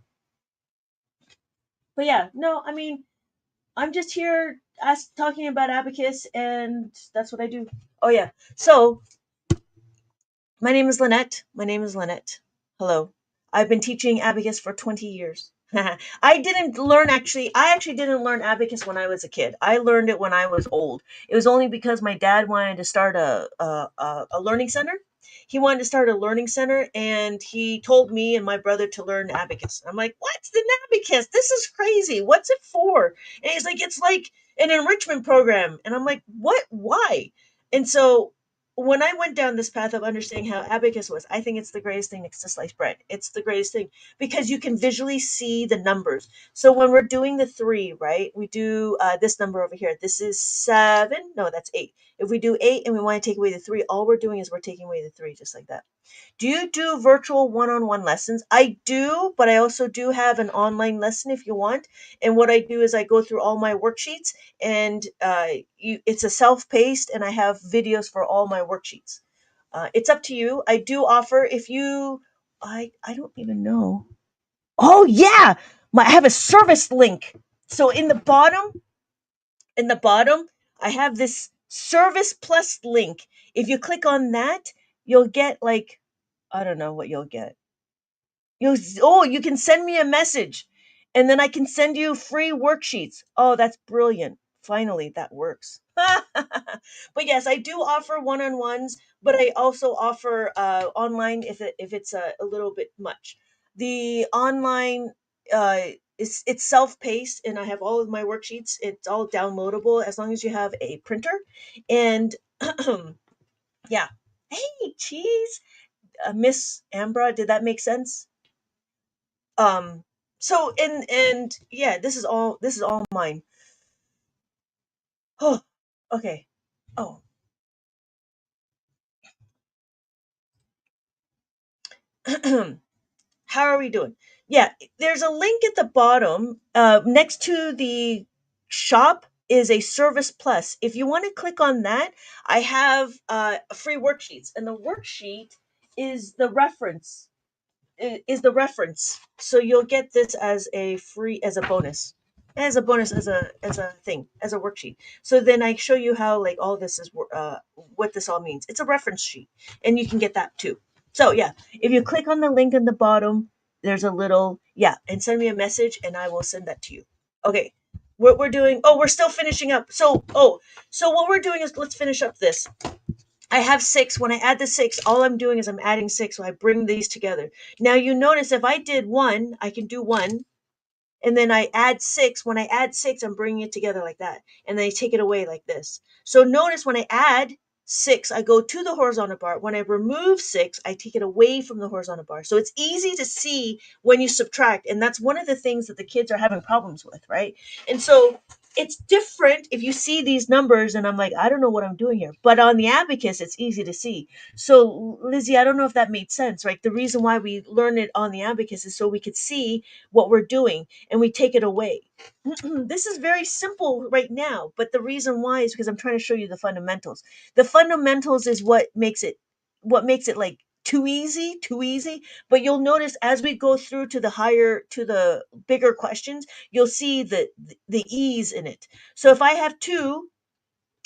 But yeah, no, I mean, I'm just here talking about abacus, and that's what I do. Oh yeah. So my name is Lynette. My name is Lynette. Hello. I've been teaching abacus for 20 years. I actually didn't learn abacus when I was a kid. I learned it when I was old. It was only because my dad wanted to start a learning center. He wanted to start a learning center, and he told me and my brother to learn abacus. I'm like, what's an abacus? This is crazy. What's it for? And he's like, it's like an enrichment program. And I'm like, what? Why? And so when I went down this path of understanding how abacus was, I think it's the greatest thing next to sliced bread. It's the greatest thing because you can visually see the numbers. So when we're doing the three, right, we do this number over here. This is 7. No, that's 8. If we do 8 and we want to take away the 3, all we're doing is we're taking away the 3 just like that. Do you do virtual one-on-one lessons? I do, but I also do have an online lesson if you want. And what I do is I go through all my worksheets, and it's a self-paced, and I have videos for all my worksheets. It's up to you. I do offer if you. I don't even know. Oh yeah, I have a service link. So in the bottom, I have this service plus link. If you click on that, you'll get like I don't know what you'll get. You can send me a message, and then I can send you free worksheets. Oh, that's brilliant. Finally, that works. But yes, I do offer one-on-ones, but I also offer online if it's a little bit much. The online it's self-paced, and I have all of my worksheets. It's all downloadable as long as you have a printer. And yeah. Hey, cheese. Miss Ambra, did that make sense? So and yeah, this is all mine. Oh, okay. Oh, how are we doing? Yeah, there's a link at the bottom. Next to the shop is a service plus. If you want to click on that, I have free worksheets, and the worksheet is the reference. Is the reference. So you'll get this as a free as a bonus. As a thing, as a worksheet. So then I show you how like all this is what this all means. It's a reference sheet, and you can get that too. So yeah, if you click on the link in the bottom, there's a little and send me a message, and I will send that to you. Okay. What we're doing? Oh, we're still finishing up. So what we're doing is let's finish up this. I have 6. When I add the 6, all I'm doing is I'm adding 6. So I bring these together. Now you notice if I did 1, I can do 1. And then I add 6. When I add 6, I'm bringing it together like that. And then I take it away like this. So notice when I add 6, I go to the horizontal bar. When I remove 6, I take it away from the horizontal bar. So it's easy to see when you subtract. And that's one of the things that the kids are having problems with, right? And so it's different if you see these numbers and I'm like, I don't know what I'm doing here. But on the abacus, it's easy to see. So, Lizzie, I don't know if that made sense, right? The reason why we learn it on the abacus is so we could see what we're doing and we take it away. This is very simple right now, but the reason why is because I'm trying to show you the fundamentals. The fundamentals is what makes it like too easy, but you'll notice as we go through to the bigger questions, you'll see the ease in it. So if I have 2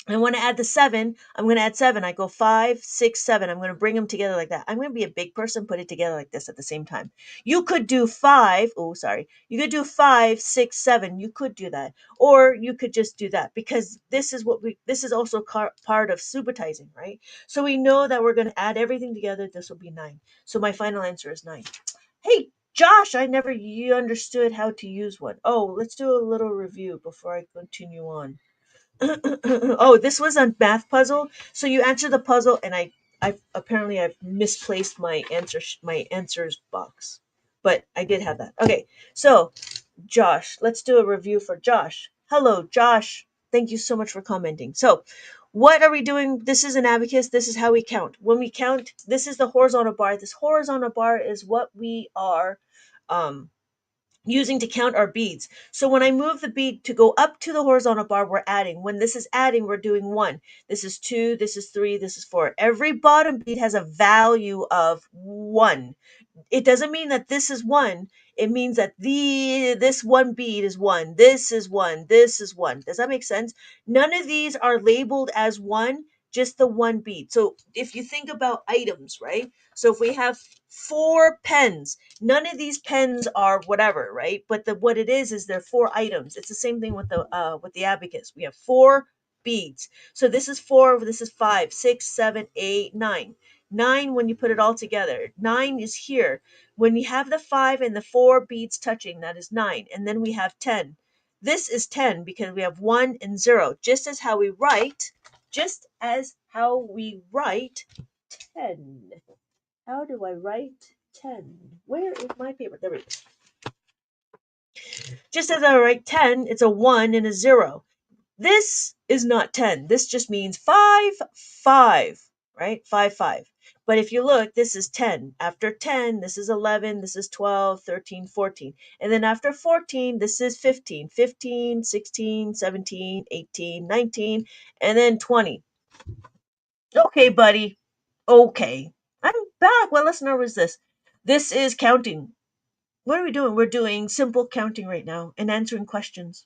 I want to add the 7. I'm going to add 7. I go 5, 6, 7. I'm going to bring them together like that. I'm going to be a big person, put it together like this at the same time. You could do 5. Oh, sorry. You could do 5, 6, 7. You could do that. Or you could just do that because this is also part of subitizing, right? So we know that we're going to add everything together. This will be 9. So my final answer is 9. Hey, Josh, I never you understood how to use one. Oh, let's do a little review before I continue on. Oh, this was a math puzzle. So you answer the puzzle, and I apparently I've misplaced my answers box, but I did have that. Okay, so Josh, let's do a review for Josh. Hello, Josh. Thank you so much for commenting. So, what are we doing? This is an abacus. This is how we count. When we count, this is the horizontal bar. This horizontal bar is what we are um using to count our beads. So when I move the bead to go up to the horizontal bar, we're adding. When this is adding, we're doing 1. This is 2, this is 3, this is 4. Every bottom bead has a value of 1. It doesn't mean that this is 1. It means that this one bead is 1. This is 1. This is 1. Does that make sense? None of these are labeled as 1, just the one bead. So if you think about items, right? So if we have 4 pens, none of these pens are whatever, right? But what it is they're 4 items. It's the same thing with the abacus. We have 4 beads. So this is 4, this is 5, 6, 7, 8, 9. 9 when you put it all together. 9 is here. When you have the 5 and the 4 beads touching, that is 9. And then we have 10. This is 10 because we have 1 and 0. Just as how we write 10. How do I write 10? Where is my paper? There we go. Just as I write 10, it's a 1 and a 0. This is not 10. This just means 5, 5, right? 5, 5. But if you look, this is 10. After 10, this is 11, this is 12, 13, 14. And then after 14, this is 15, 15, 16, 17, 18, 19, and then 20. Okay, buddy. Okay. I'm back. What lesson was this? This is counting. What are we doing? We're doing simple counting right now and answering questions.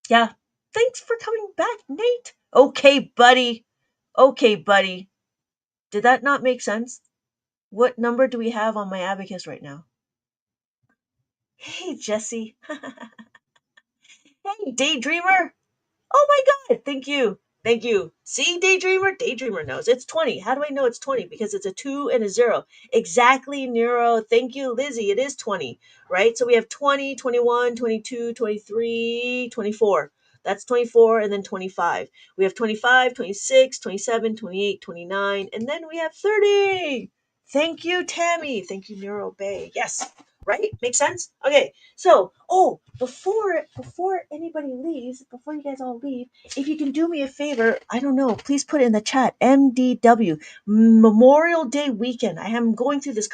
Yeah. Thanks for coming back, Nate. Okay, buddy. Okay, buddy. Did that not make sense? What number do we have on my abacus right now? Hey, Jesse. Hey, Daydreamer. Oh my God. Thank you. Thank you. See, Daydreamer? Daydreamer knows. It's 20. How do I know it's 20? Because it's a 2 and a 0. Exactly, Nero. Thank you, Lizzie. It is 20, right? So we have 20, 21, 22, 23, 24. That's 24 and then 25. We have 25, 26, 27, 28, 29, and then we have 30. Thank you, Tammy. Thank you, Nero Bay. Yes, right? Makes sense? Okay. So, before anybody leaves, before you guys all leave, if you can do me a favor, I don't know, please put it in the chat. MDW Memorial Day weekend. I am going through this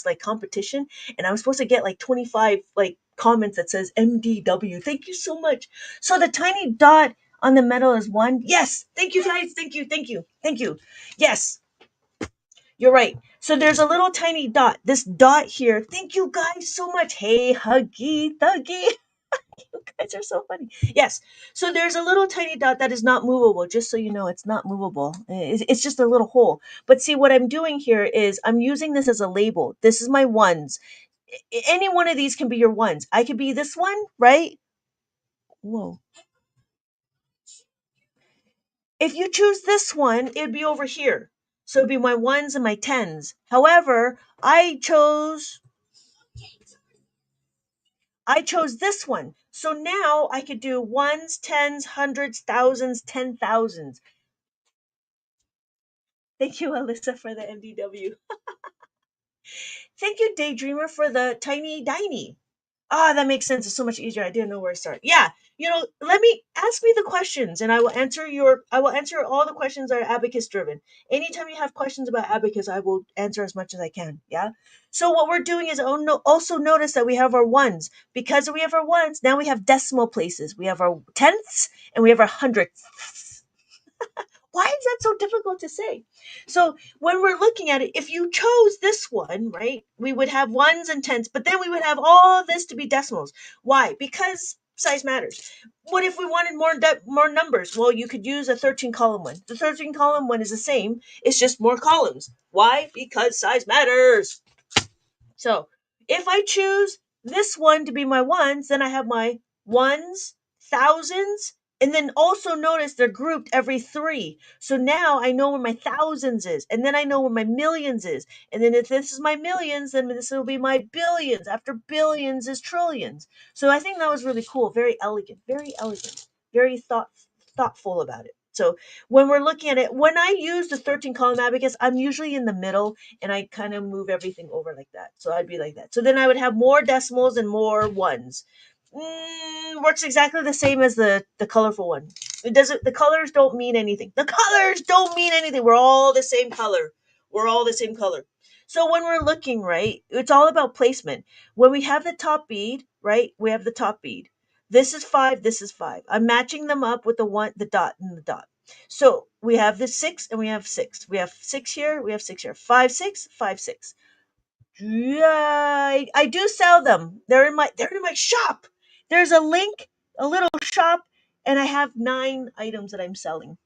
like competition, and I'm supposed to get like 25 like comments that says MDW. Thank you so much. So the tiny dot on the medal is 1. Yes. Thank you guys. Thank you. Thank you. Thank you. Yes. You're right. So there's a little tiny dot. This dot here. Thank you guys so much. Hey, Huggy Thuggy. You guys are so funny. Yes. So there's a little tiny dot that is not movable. Just so you know, it's not movable. It's just a little hole. But see, what I'm doing here is I'm using this as a label. This is my ones. Any one of these can be your ones. I could be this one, right? Whoa. If you choose this one, it'd be over here. So it'd be my ones and my tens. However, I chose this one. So now I could do ones, tens, hundreds, thousands, 10,000s. Thank you, Alyssa, for the MDW. Thank you, Daydreamer, for the tiny diny. Ah, that makes sense. It's so much easier. I didn't know where to start. Yeah, let me ask me the questions, and I will answer all the questions that are abacus driven. Anytime you have questions about abacus, I will answer as much as I can. Yeah. So what we're doing is also notice that we have our ones. Because we have our ones, now we have decimal places. We have our tenths and we have our hundredths. Why is that so difficult to say? So when we're looking at it, if you chose this one, right, we would have ones and tens, but then we would have all this to be decimals. Why? Because Size matters. What if we wanted more numbers? Well, you could use a 13 column one. The 13 column one is the same. It's just more columns. Why? Because size matters. So if I choose this one to be my ones, then I have my ones, thousands, and then also notice they're grouped every three. So now I know where my thousands is, and then I know where my millions is. And then if this is my millions, then this will be my billions. After billions is trillions. So I think that was really cool. Very elegant, very thoughtful about it. So when we're looking at it, when I use the 13 column abacus, I'm usually in the middle and I kind of move everything over like that. So I'd be like that. So then I would have more decimals and more ones. Works exactly the same as the colorful one. It doesn't. The colors don't mean anything. The colors don't mean anything. We're all the same color. We're all the same color. So when we're looking, right, it's all about placement. When we have the top bead, right, we have the top bead. This is five. This is five. I'm matching them up with the one, the dot, and the dot. So we have the six and we have six. We have six here. We have six here. Five, six, five, six. Yeah, I do sell them. They're in my shop. There's a link, a little shop, and I have 9 items that I'm selling.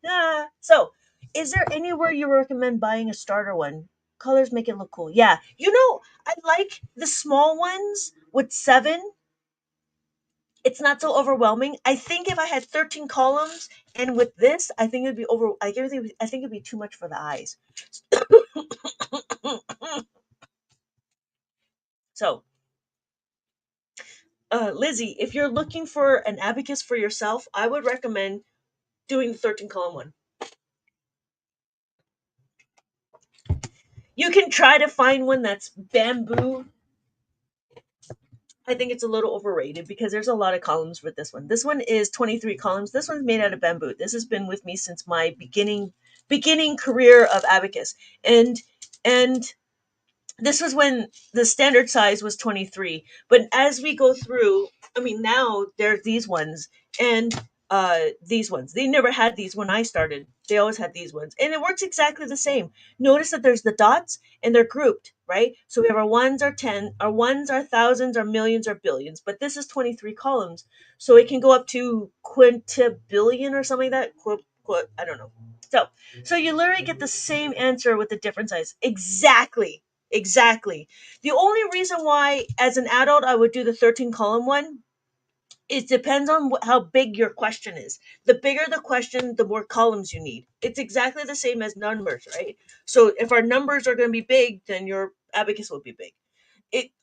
So is there anywhere you recommend buying a starter one? Colors make it look cool. Yeah. I like the small ones with 7. It's not so overwhelming. I think if I had 13 columns and with this, I think it'd be I think it'd be too much for the eyes. So Lizzie, if you're looking for an abacus for yourself, I would recommend doing the 13 column one. You can try to find one that's bamboo. I think it's a little overrated because there's a lot of columns with this one. This one is 23 columns. This one's made out of bamboo. This has been with me since my beginning career of abacus. And this was when the standard size was 23, but as we go through, I mean, now there's these ones and these ones. They never had these when I started. They always had these ones, and it works exactly the same. Notice that there's the dots and they're grouped, right? So we have our ones, our 10, our ones, our thousands, our millions, our billions, but this is 23 columns, so it can go up to quintillion or something like that. I don't know. So you literally get the same answer with a different size. Exactly. The only reason why, as an adult, I would do the 13 column one, it depends on how big your question is. The bigger the question, the more columns you need. It's exactly the same as numbers, right? So if our numbers are going to be big, then your abacus will be big.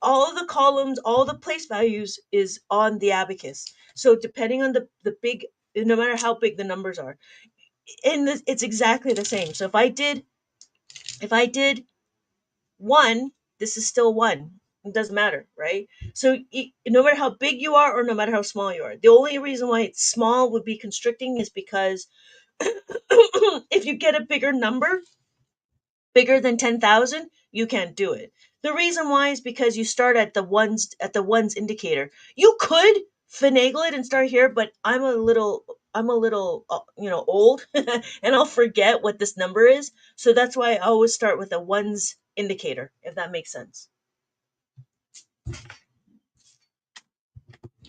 All of the columns, all the place values is on the abacus. So depending on the big, no matter how big the numbers are, it's exactly the same. So if I did one, this is still one. It doesn't matter, right? So no matter how big you are or no matter how small you are, the only reason why it's small would be constricting is because if you get a bigger number, bigger than 10,000, you can't do it. The reason why is because you start at the ones indicator. You could finagle it and start here, but I'm a little old and I'll forget what this number is. So that's why I always start with a ones indicator, if that makes sense.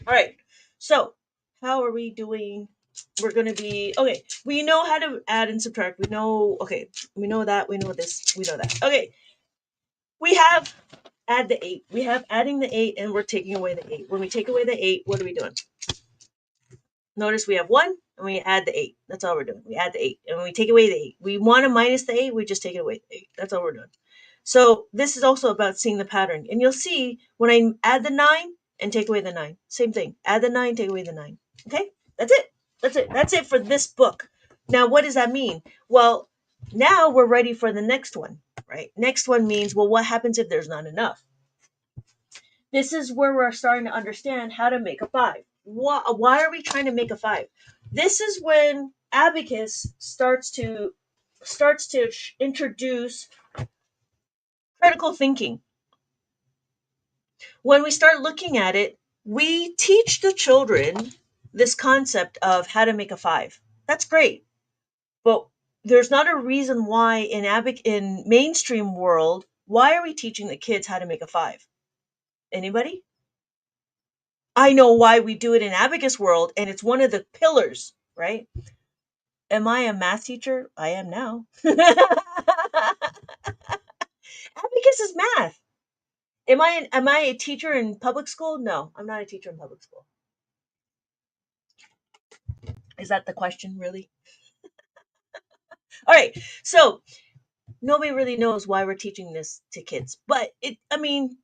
All right. So, how are we doing? We're going to be okay. We know how to add and subtract. Okay, we know that. We know this. We know that. Okay, we have add the 8. We have adding the 8 and we're taking away the 8. When we take away the 8, what are we doing? Notice we have 1 and we add the 8. That's all we're doing. We add the 8. And when we take away the 8, we want to minus the 8, we just take it away the 8. That's all we're doing. So this is also about seeing the pattern. And you'll see when I add the 9 and take away the 9. Same thing. Add the 9, take away the 9. Okay? That's it. That's it for this book. Now, what does that mean? Well, now we're ready for the next one, right? Next one means, well, what happens if there's not enough? This is where we're starting to understand how to make a 5. Why are we trying to make a 5? This is when abacus starts to introduce critical thinking. When we start looking at it, we teach the children this concept of how to make a 5. That's great. But there's not a reason why in mainstream world, why are we teaching the kids how to make a 5? Anybody? I know why we do it in abacus world, and it's one of the pillars, right? Am I a math teacher? I am now. Abacus is math. Am I a teacher in public school? No, I'm not a teacher in public school. Is that the question, really? All right. So nobody really knows why we're teaching this to kids, but it. I mean,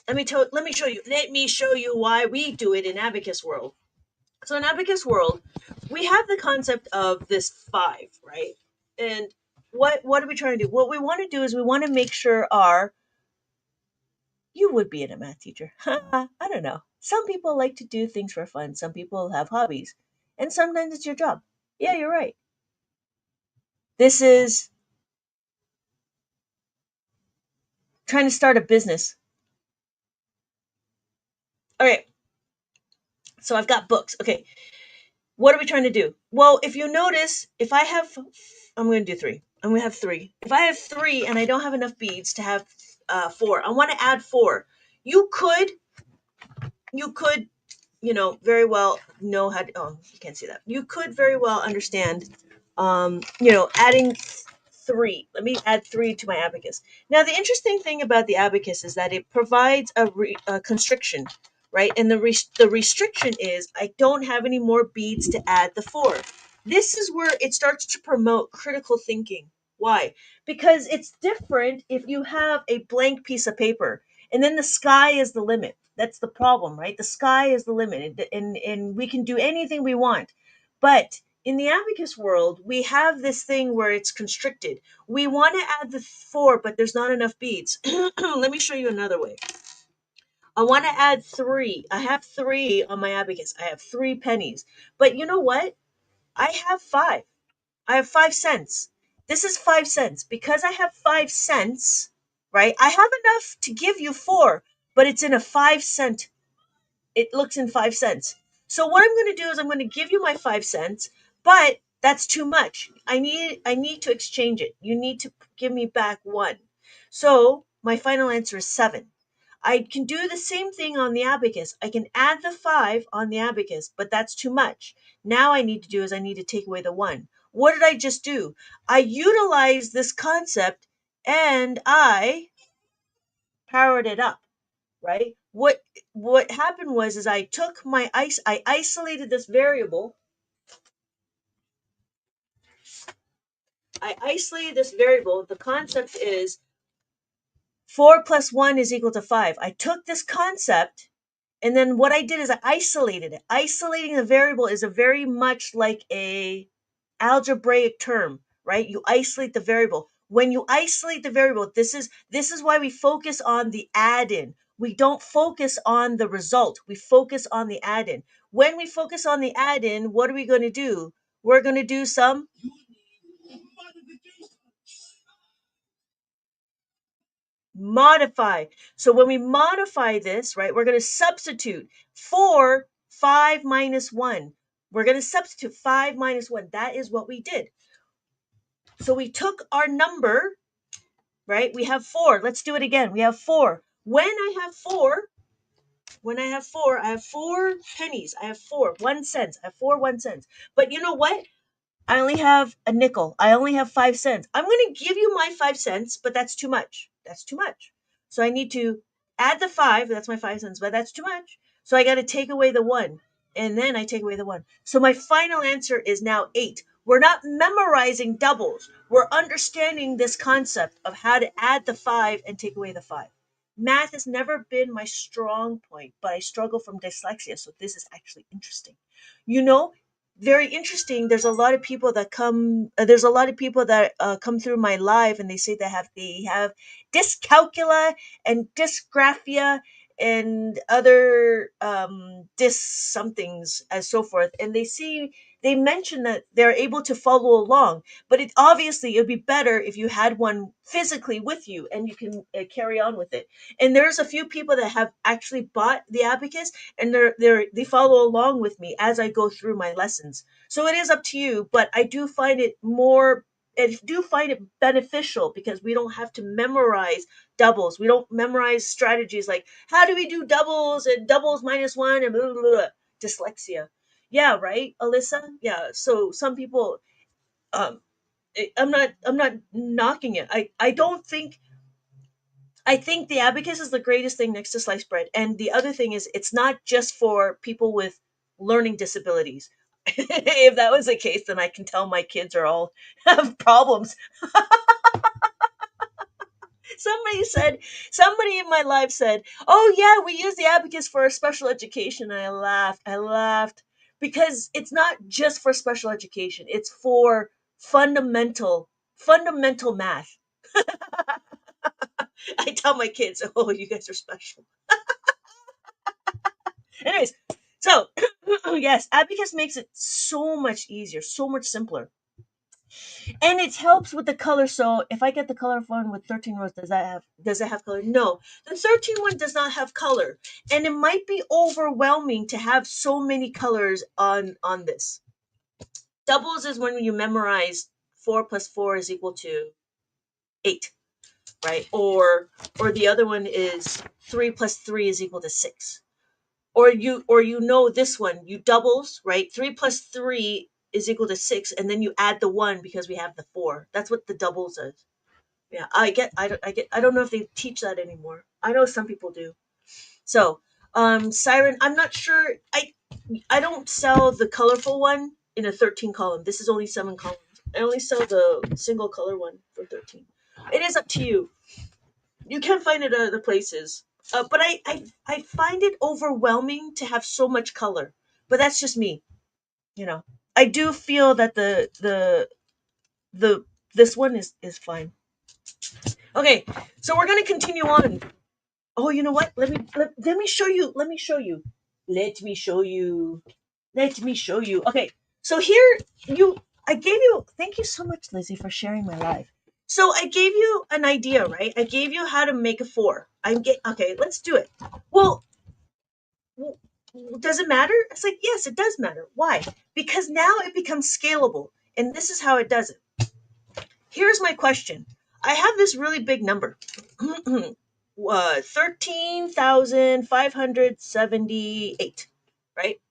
let me show you. Let me show you why we do it in abacus world. So in abacus world, we have the concept of this five, right? And what are we trying to do? What we want to do is we want to make sure our you would be in a math teacher. I don't know. Some people like to do things for fun. Some people have hobbies, and sometimes it's your job. Yeah, you're right. This is trying to start a business. All right. So I've got books. Okay. What are we trying to do? Well, if you notice, if I have, I'm going to do three. I'm going to have three. If I have three and I don't have enough beads to have four, I want to add four. You could, you could, very well know how to, oh, you can't see that. You could very well understand, adding three. Let me add three to my abacus. Now, the interesting thing about the abacus is that it provides a constriction, right? And the restriction is I don't have any more beads to add the four. This is where it starts to promote critical thinking. Why? Because it's different if you have a blank piece of paper and then the sky is the limit. That's the problem, right? The sky is the limit, and we can do anything we want. But in the abacus world, we have this thing where it's constricted. We want to add the four, but there's not enough beads. Let me show you another way. I want to add three. I have three on my abacus. I have three pennies. But you know what? I have five. I have 5 cents. This is 5 cents. Because I have 5 cents, right? I have enough to give you four, but it's in a 5 cent, it looks in 5 cents. So what I'm going to do is I'm going to give you my 5 cents, but that's too much. I need to exchange it. You need to give me back one. So my final answer is seven. I can do the same thing on the abacus. I can add the five on the abacus, but that's too much. Now I need to do is I need to take away the one. What did I just do? I utilized this concept and I powered it up, right? What happened was is I isolated this variable. I isolated this variable. The concept is 4 plus 1 is equal to 5. I took this concept and then what I did is I isolated it. Isolating a variable is a very much like a algebraic term, right? You isolate the variable. When you isolate the variable, this is why we focus on the add-in. We don't focus on the result. We focus on the add-in. When we focus on the add-in, what are we going to do? We're going to do some modify. So when we modify this, right, we're going to substitute for 5 minus 1. We're going to substitute 5 minus 1. That is what we did. So we took our number, right? We have 4. Let's do it again. We have 4. I have 4 pennies. I have 4 1 cents. I have 4 1 cents. But you know what? I only have a nickel. I only have 5 cents. I'm going to give you my 5 cents, but that's too much. That's too much. So I need to add the 5. That's my 5 cents, but that's too much. So I got to take away the 1. And then I take away the 1. So my final answer is now 8. We're not memorizing doubles. We're understanding this concept of how to add the 5 and take away the 5. Math has never been my strong point, but I struggle from dyslexia, so this is actually interesting. You know, very interesting. There's a lot of people that come through my live and they say they have dyscalculia and dysgraphia and other dys somethings as so forth, and they mention that they're able to follow along, but it would be better if you had one physically with you and you can carry on with it. And there's a few people that have actually bought the abacus and they follow along with me as I go through my lessons. So it is up to you, but I do find it more do find it beneficial because we don't have to memorize doubles. We don't memorize strategies like how do we do doubles and doubles minus one and blah, blah, blah. Dyslexia. Yeah, right, Alyssa? Yeah. So some people, um, I'm not knocking it. I don't think I think the abacus is the greatest thing next to sliced bread. And the other thing is, it's not just for people with learning disabilities. If that was the case, then I can tell my kids are all have problems. Somebody said, somebody in my life said, "Oh yeah, we use the abacus for special education." And I laughed. I laughed because it's not just for special education. It's for fundamental math. I tell my kids, "Oh, you guys are special." Anyways, so yes, abacus makes it so much easier, so much simpler, and it helps with the color. So if I get the color one with 13 rows, does it have color? No, the 13 one does not have color, and it might be overwhelming to have so many colors on this. Doubles is when you memorize 4 plus 4 is equal to 8, right? Or the other one is 3 plus 3 is equal to 6. Or you know this one, you doubles, right? 3 plus 3 is equal to 6, and then you add the 1 because we have the 4. That's what the doubles is. Yeah, I don't know if they teach that anymore. I know some people do. So, Siren, I'm not sure. I don't sell the colorful one in a 13 column. This is only 7 columns. I only sell the single color one for 13. It is up to you. You can find it at other places. But I find it overwhelming to have so much color. But that's just me, you know. I do feel that the this one is fine. Okay, so we're gonna continue on. Oh, you know what? Let me show you. Let me show you. Let me show you. Let me show you. Okay, so here you. I gave you. Thank you so much, Lizzie, for sharing my life. So I gave you an idea, right? I gave you how to make a 4. Okay. Let's do it. Well, does it matter? It's like, yes, it does matter. Why? Because now it becomes scalable. And this is how it does it. Here's my question. I have this really big number. 13,578, right?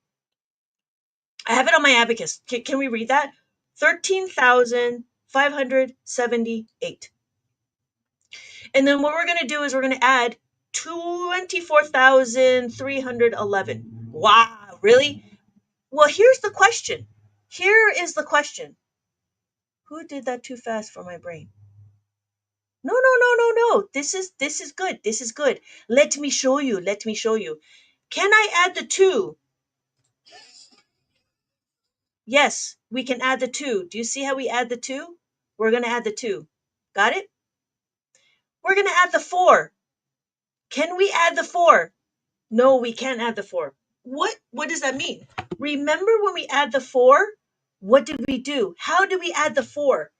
I have it on my abacus. Can we read that? 13,578. And then what we're going to do is we're going to add 24,311. Wow, really? Well, here's the question. Here is the question. Who did that too fast for my brain? No, no, no, no, no. This is good. This is good. Let me show you. Let me show you. Can I add the 2? Yes, we can add the 2. Do you see how we add the 2? We're going to add the 2. Got it? We're going to add the 4. Can we add the 4? No, we can't add the 4. What does that mean? Remember when we add the 4? What did we do? How do we add the 4?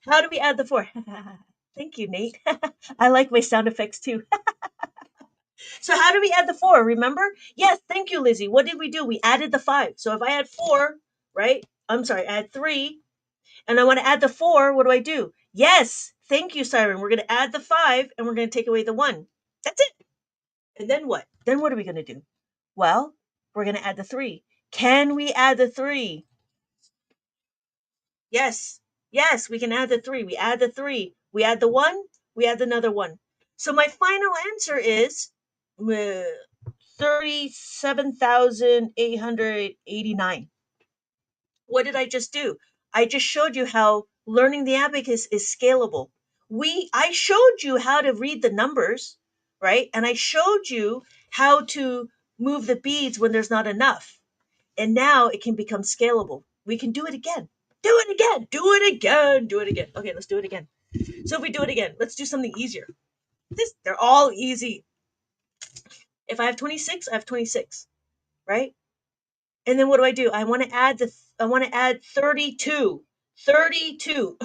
How do we add the 4? Thank you, Nate. I like my sound effects too. So how do we add the 4? Remember? Yes, thank you, Lizzie. What did we do? We added the 5. So if I add 4, right? I'm sorry, I add 3, and I want to add the 4, what do I do? Yes, thank you, Siren. We're going to add the 5, and we're going to take away the 1. That's it. And then what? Then what are we going to do? Well, we're going to add the 3. Can we add the 3? Yes. Yes, we can add the 3. We add the 3. We add the 1. We add another 1. So my final answer is 37,889. What did I just do? I just showed you how learning the abacus is scalable. I showed you how to read the numbers, right? And I showed you how to move the beads when there's not enough. And now it can become scalable. We can do it again. Do it again. Do it again. Do it again. Okay, let's do it again. So if we do it again, let's do something easier. They're all easy. If I have 26, I have 26, right? And then what do? I want to add 32. 32.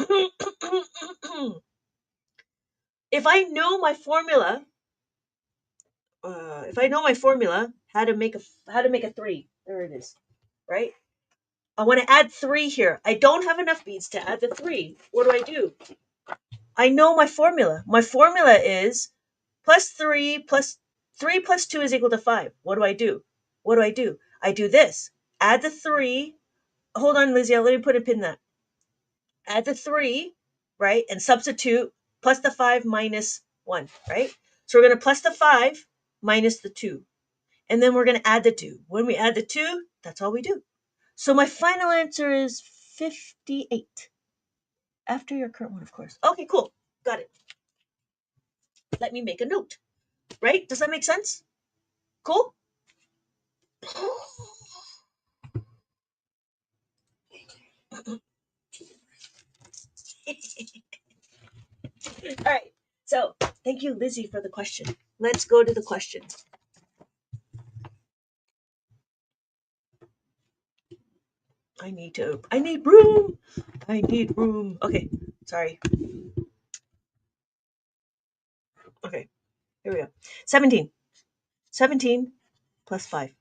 If I know my formula, how to make a 3, there it is, right? I want to add 3 here. I don't have enough beads to add the 3. What do? I know my formula. My formula is plus 3 plus 2 is equal to 5. What do? I do this. Add the 3. Hold on, Lizzie. Let me put a pin in that. Add the 3, right? And substitute plus the 5 minus 1, right? So we're going to plus the 5 minus the 2. And then we're going to add the 2. When we add the 2, that's all we do. So my final answer is 58. After your current one, of course. Okay, cool. Got it. Let me make a note. Right? Does that make sense? Cool? All right. So thank you, Lizzie, for the question. Let's go to the question. I need room. I need room. Okay. Sorry. Okay. Here we go. 17. 17 plus 5.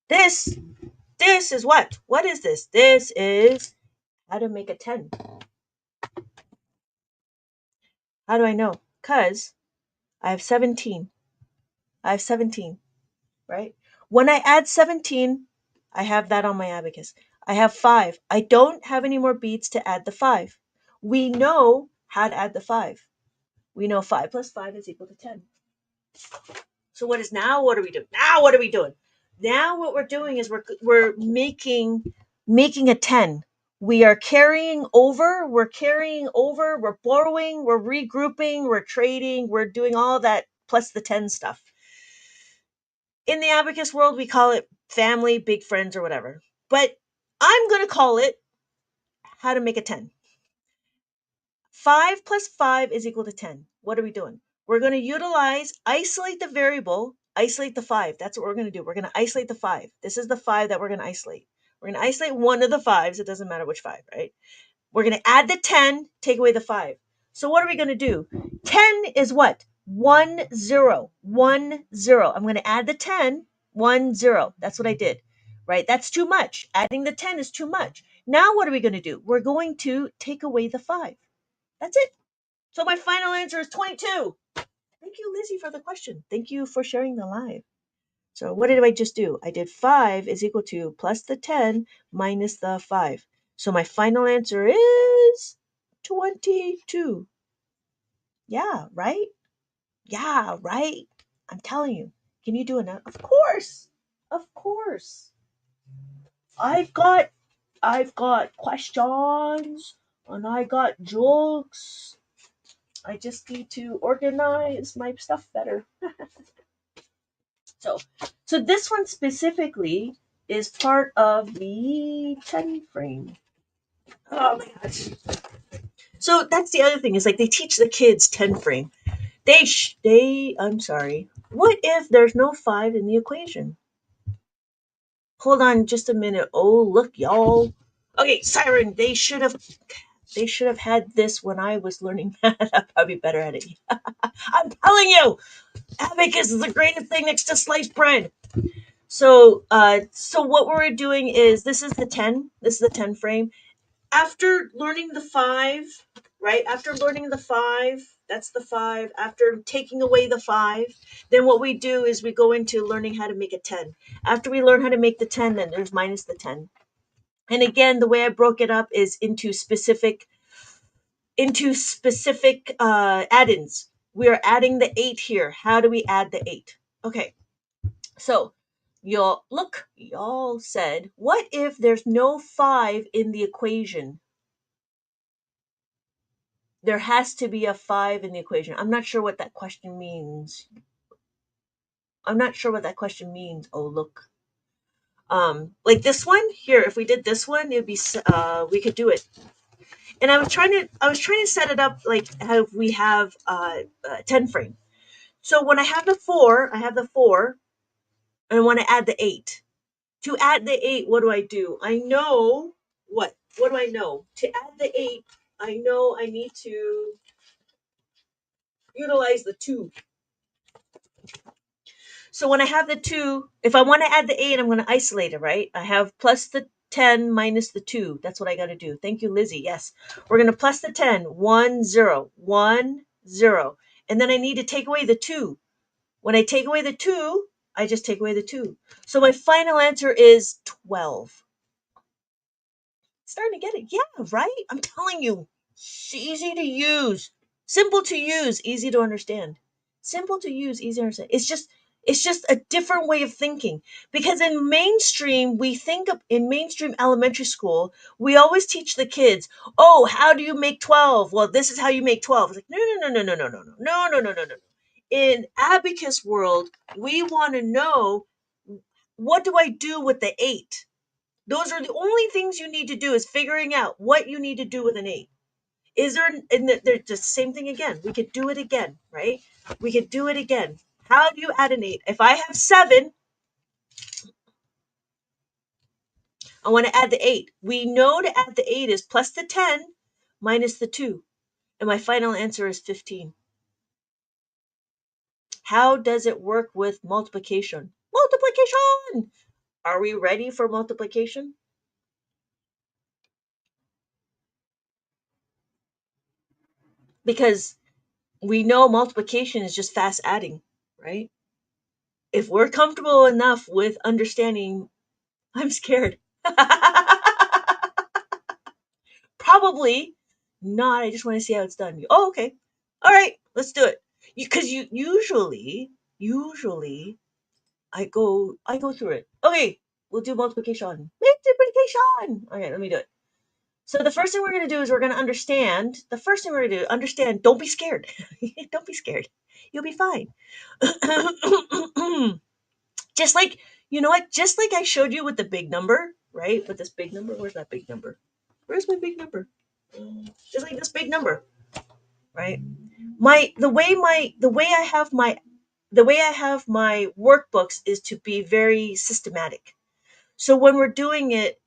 This is what? What is this? This is how to make a 10. How do I know? Because I have 17. I have 17, right? When I add 17, I have that on my abacus. I have 5. I don't have any more beads to add the 5. We know how to add the 5. We know 5 plus 5 is equal to 10. So what is now? What are we doing? Now what are we doing? Now what we're doing is we're making a 10. We are carrying over, we're borrowing, we're regrouping, we're trading, we're doing all that plus the 10 stuff. In the abacus world, we call it family, big friends, or whatever. But I'm going to call it how to make a 10. 5 plus 5 is equal to 10. What are we doing? We're going to isolate the variable, isolate the 5. That's what we're going to do. We're going to isolate the 5. This is the 5 that we're going to isolate. We're going to isolate one of the 5s. It doesn't matter which 5, right? We're going to add the 10, take away the 5. So what are we going to do? 10 is what? 1, 0. 1, 0. I'm going to add the 10, 1, 0. That's what I did, right? That's too much. Adding the 10 is too much. Now what are we going to do? We're going to take away the 5. That's it. So my final answer is 22. Thank you, Lizzie, for the question. Thank you for sharing the live. So what did I just do? I did 5 is equal to plus the 10 minus the 5. So my final answer is 22. Yeah, right? Yeah, right? I'm telling you. Can you do it now? Of course. Of course. I've got questions and I got jokes. I just need to organize my stuff better. So, this one specifically is part of the 10 frame. Oh my gosh. So that's the other thing is like they teach the kids 10 frame. I'm sorry. What if there's no 5 in the equation? Hold on just a minute. Oh, look, y'all. Okay, Siren, they should have had this when I was learning math. I'd probably be better at it. I'm telling you, abacus is the greatest thing next to sliced bread. So what we're doing is this is the 10. This is the 10 frame. After learning the 5, right? After learning the 5, that's the 5. After taking away the 5, then what we do is we go into learning how to make a 10. After we learn how to make the 10, then there's minus the 10. And again, the way I broke it up is into specific add-ins. We are adding the 8 here. How do we add the 8? Okay. So, y'all said, what if there's no 5 in the equation? There has to be a 5 in the equation. I'm not sure what that question means. Oh, look. Like this one here, if we did this one, it'd be we could do it. And I was trying to set it up like how we have 10 frame. So when I have the 4, and I want to add the 8. To add the 8, what do I do? I know what? What do I know? To add the 8, I know I need to utilize the 2. So when I have the 2, if I want to add the 8, I'm going to isolate it, right? I have plus the 10 minus the 2. That's what I got to do. Thank you, Lizzie. Yes. We're going to plus the 10. 1, 0. 1, 0. And then I need to take away the 2. When I take away the 2, I just take away the 2. So my final answer is 12. Starting to get it. Yeah, right? I'm telling you. It's easy to use. Simple to use, easy to understand. Simple to use, easy to understand. It's just a different way of thinking. Because in mainstream, we think of in mainstream elementary school, we always teach the kids, oh, how do you make 12? Well, this is how you make 12. It's like, no, no, no, no, no, no, no, no, no, no, no, no, no. In abacus world, we want to know, what do I do with the 8? Those are the only things you need to do, is figuring out what you need to do with an 8. Is there, and they're just the same thing again. We could do it again, right? We could do it again. How do you add an 8? If I have 7, I want to add the 8. We know to add the 8 is plus the 10 minus the 2. And my final answer is 15. How does it work with multiplication? Multiplication! Are we ready for multiplication? Because we know multiplication is just fast adding, right? If we're comfortable enough with understanding, I'm scared. Probably not. I just want to see how it's done. Oh, okay. All right, let's do it. Because usually I go through it. Okay, we'll do multiplication. Multiplication. Okay, let me do it. So the first thing we're gonna do is we're gonna understand. The first thing we're gonna do, understand. Don't be scared. Don't be scared. You'll be fine. Just like, you know what? Just like I showed you with the big number, right? With this big number. Where's that big number? Where's my big number? Just like this big number, right? The way I have my workbooks is to be very systematic. So when we're doing it,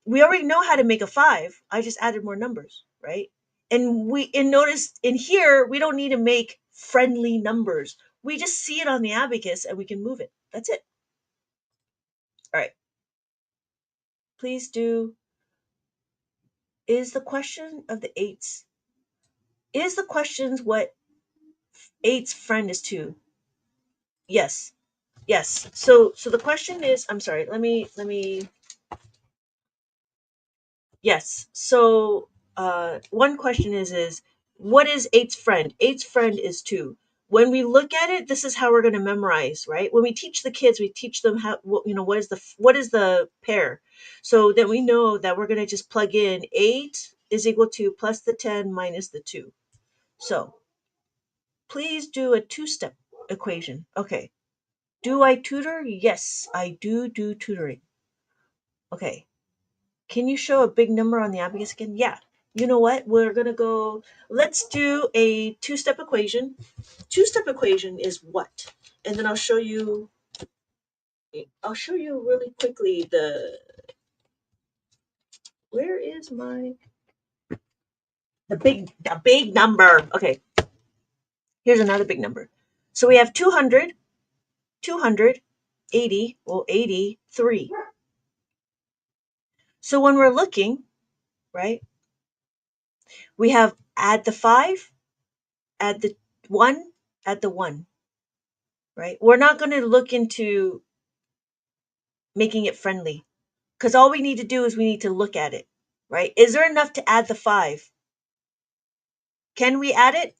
we already know how to make a 5. I just added more numbers, right? And notice in here we don't need to make friendly numbers. We just see it on the abacus and we can move it. That's it. All right. Please do. Is the question of the eights? Is the questions what eight's friend is to? Yes. Yes. So the question is, I'm sorry, let me yes. So one question is what is eight's friend? Eight's friend is 2. When we look at it, this is how we're going to memorize, right? When we teach the kids, we teach them how, what is the pair. So that we know that we're going to just plug in 8 is equal to plus the 10 minus the 2. So please do a two-step equation. Okay. Do I tutor? Yes, I do tutoring. Okay. Can you show a big number on the abacus again? Yeah. You know what? We're going to go, let's do a two-step equation. Two-step equation is what? And then I'll show you really quickly where is the big number. Okay. Here's another big number. So we have 200, 280, 83. So when we're looking, right, we have add the 5, add the 1, add the 1, right? We're not going to look into making it friendly because all we need to do is we need to look at it, right? Is there enough to add the 5? Can we add it?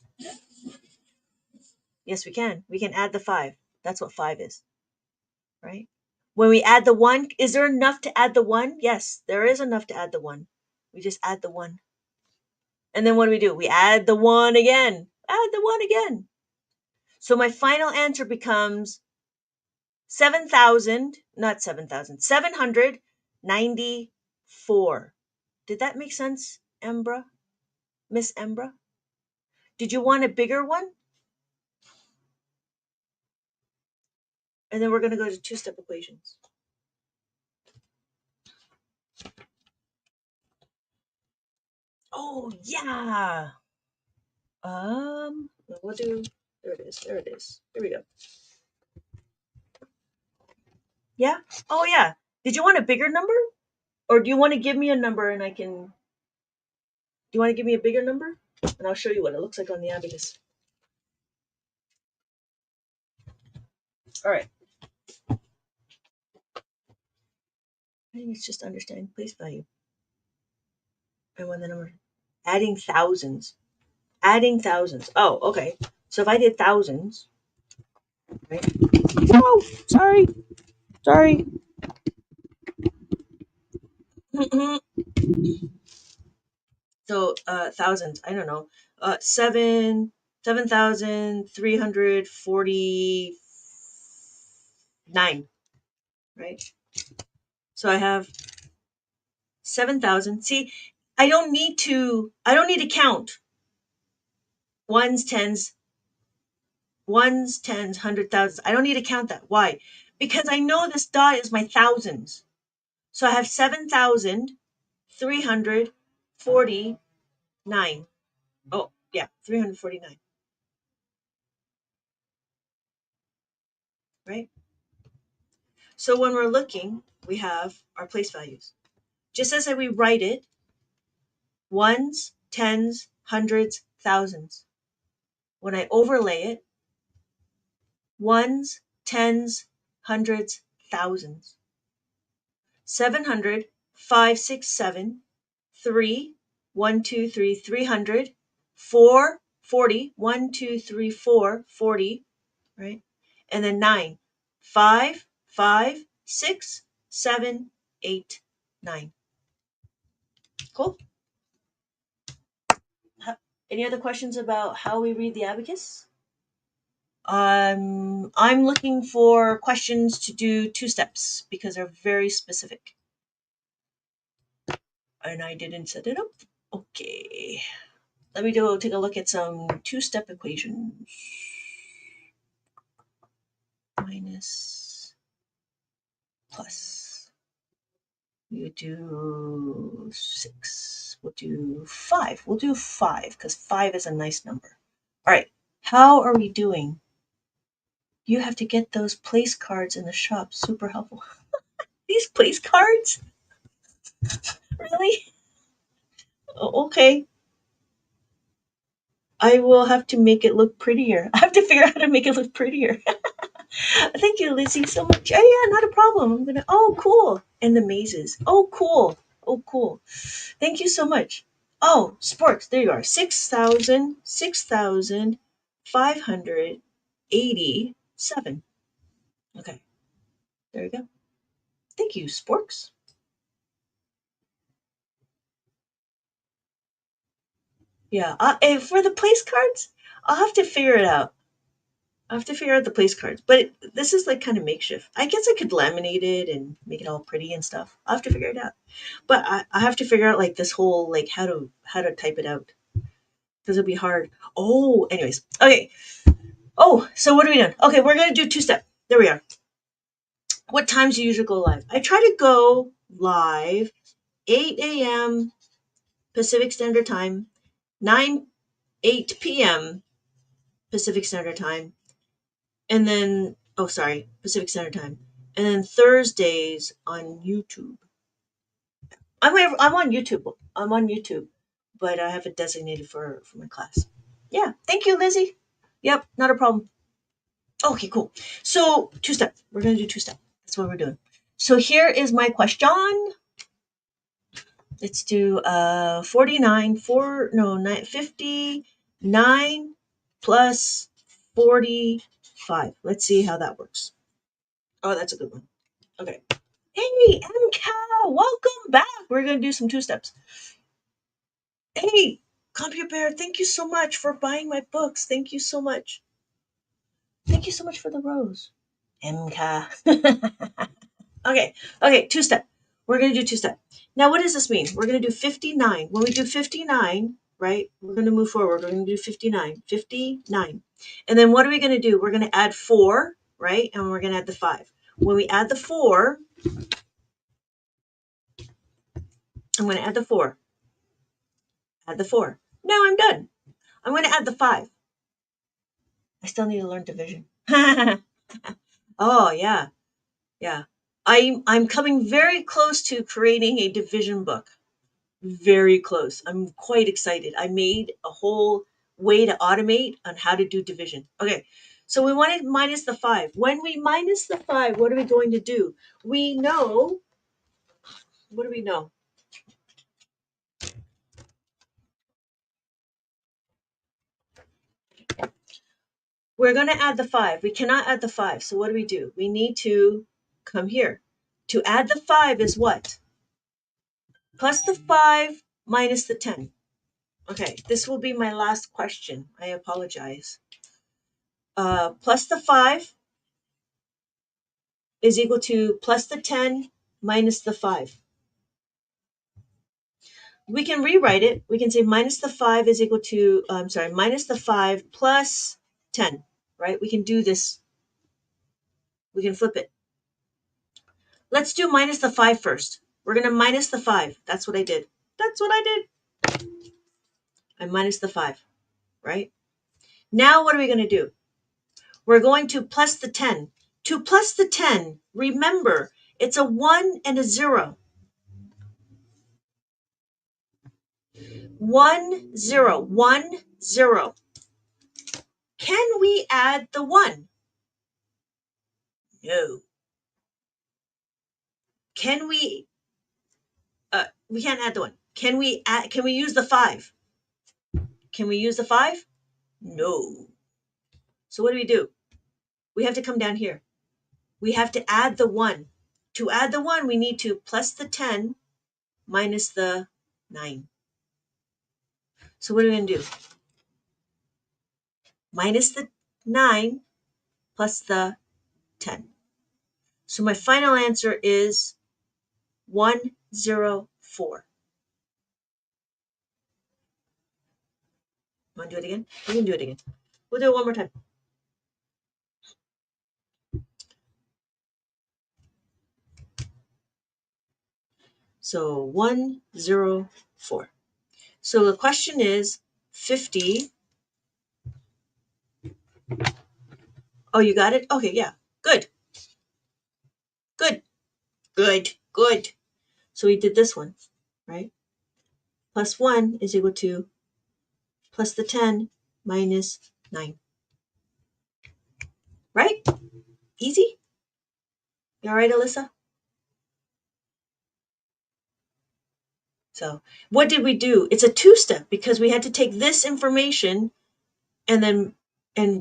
Yes, we can. We can add the 5. That's what 5 is, right? When we add the 1, is there enough to add the 1? Yes, there is enough to add the 1. We just add the 1. And then what do? We add the 1 again. Add the 1 again. So my final answer becomes 7,000, not 7,000, 794. Did that make sense, Embra? Miss Embra? Did you want a bigger one? And then we're going to go to two-step equations. Oh, yeah. We'll do, there it is. Here we go. Yeah? Oh, yeah. Did you want a bigger number? Or do you want to give me a number and I can? Do you want to give me a bigger number? And I'll show you what it looks like on the abacus. All right. I think it's just understanding place value. And when the number, adding thousands, adding thousands. Oh, okay. So if I did thousands, right? Oh, sorry, sorry. So thousands. I don't know. Seven thousand 349. Right. So I have 7,000. See, I don't need to. I don't need to count ones, tens, ones, tens, hundred thousands. I don't need to count that. Why? Because I know this dot is my thousands. So I have 7,349. Oh, yeah, 349, right? So when we're looking, we have our place values. Just as we write it, ones, tens, hundreds, thousands. When I overlay it, ones, tens, hundreds, thousands. 700, 5, 6, 7, 3, 1, 2, 3, 300, 4, 40, 1, 2, 3, 4, 40, right? And then 9, 5, 5, 6, 7, 8, 9. Cool. Any other questions about how we read the abacus? I'm looking for questions to do two steps because they're very specific. And I didn't set it up. Okay. Let me take a look at some two-step equations. Minus, plus. You do 6. We'll do 5. We'll do 5 because 5 is a nice number. All right. How are we doing? You have to get those place cards in the shop. Super helpful. These place cards? Really? Okay. I will have to make it look prettier. I have to figure out how to make it look prettier. Thank you, Lizzie, so much. Oh, yeah, not a problem. I'm gonna. Oh, cool. And the mazes. Oh, cool. Oh, cool. Thank you so much. Oh, sports. There you are. 6,587. Okay. There you go. Thank you, sporks. Yeah. And for the place cards, I'll have to figure it out. I have to figure out the place cards, but this is like kind of makeshift. I guess I could laminate it and make it all pretty and stuff. I'll have to figure it out. But I have to figure out like this whole like how to type it out because it'll be hard. Oh, anyways, okay. Oh, so what are we doing? Okay, we're gonna do two step. There we are. What times do you usually go live? I try to go live 8 a.m. Pacific Standard Time, 8 p.m. Pacific Standard Time, and then sorry, Pacific Standard Time, and then Thursdays on YouTube. I'm on YouTube. I'm on YouTube, but I have it designated for my class. Yeah, thank you, Lizzie. Yep, not a problem. Okay, cool. So two step. We're gonna do two step. That's what we're doing. So here is my question. Let's do 49 4 no 9, 59 plus 45. Let's see how that works. Oh, that's a good one. Okay. Hey, MCA, welcome back. We're going to do some two steps. Hey, Compute Bear, thank you so much for buying my books. Thank you so much. Thank you so much for the rose. MCA. Okay, two step. We're going to do two step. Now, what does this mean? We're going to do 59. When we do 59, right, we're going to move forward. We're going to do 59. 59. And then what are we going to do? We're going to add 4, right? And we're going to add the 5. When we add the 4, I'm going to add the 4. Add the 4. Now I'm done. I'm going to add the 5. I still need to learn division. Oh, yeah. Yeah. I'm coming very close to creating a division book. Very close. I'm quite excited. I made a whole way to automate on how to do division. Okay, so we want to minus the 5. When we minus the 5, what are we going to do? We know, what do we know? We're going to add the 5. We cannot add the 5. So what do? We need to come here. To add the 5 is what? Plus the 5 minus the 10. Okay, this will be my last question. I apologize. Plus the 5 is equal to plus the 10 minus the 5. We can rewrite it. We can say minus the 5 is equal to, minus the 5 plus 10, right? We can do this. We can flip it. Let's do minus the 5 first. We're going to minus the 5. That's what I did. That's what I did. I minus the 5, right? Now what are we going to do? We're going to plus the 10. To plus the 10, remember, it's a 1 and a 0. 1, 0. 1, 0. Can we add the 1? No. Can we? We can't add the 1. Can we add? Can we use the 5? Can we use the 5? No. So what do? We have to come down here. We have to add the 1. To add the 1, we need to plus the 10 minus the 9. So what are we going to do? Minus the 9 plus the 10. So my final answer is 104. Want to do it again? We can do it again. We'll do it one more time. So 104. So the question is 50. Oh, you got it? Okay, yeah. Good. Good. Good. Good. So we did this one, right? Plus 1 is equal to plus the 10 minus 9. Right? Easy? You all right, Alyssa? So what did we do? It's a two-step because we had to take this information and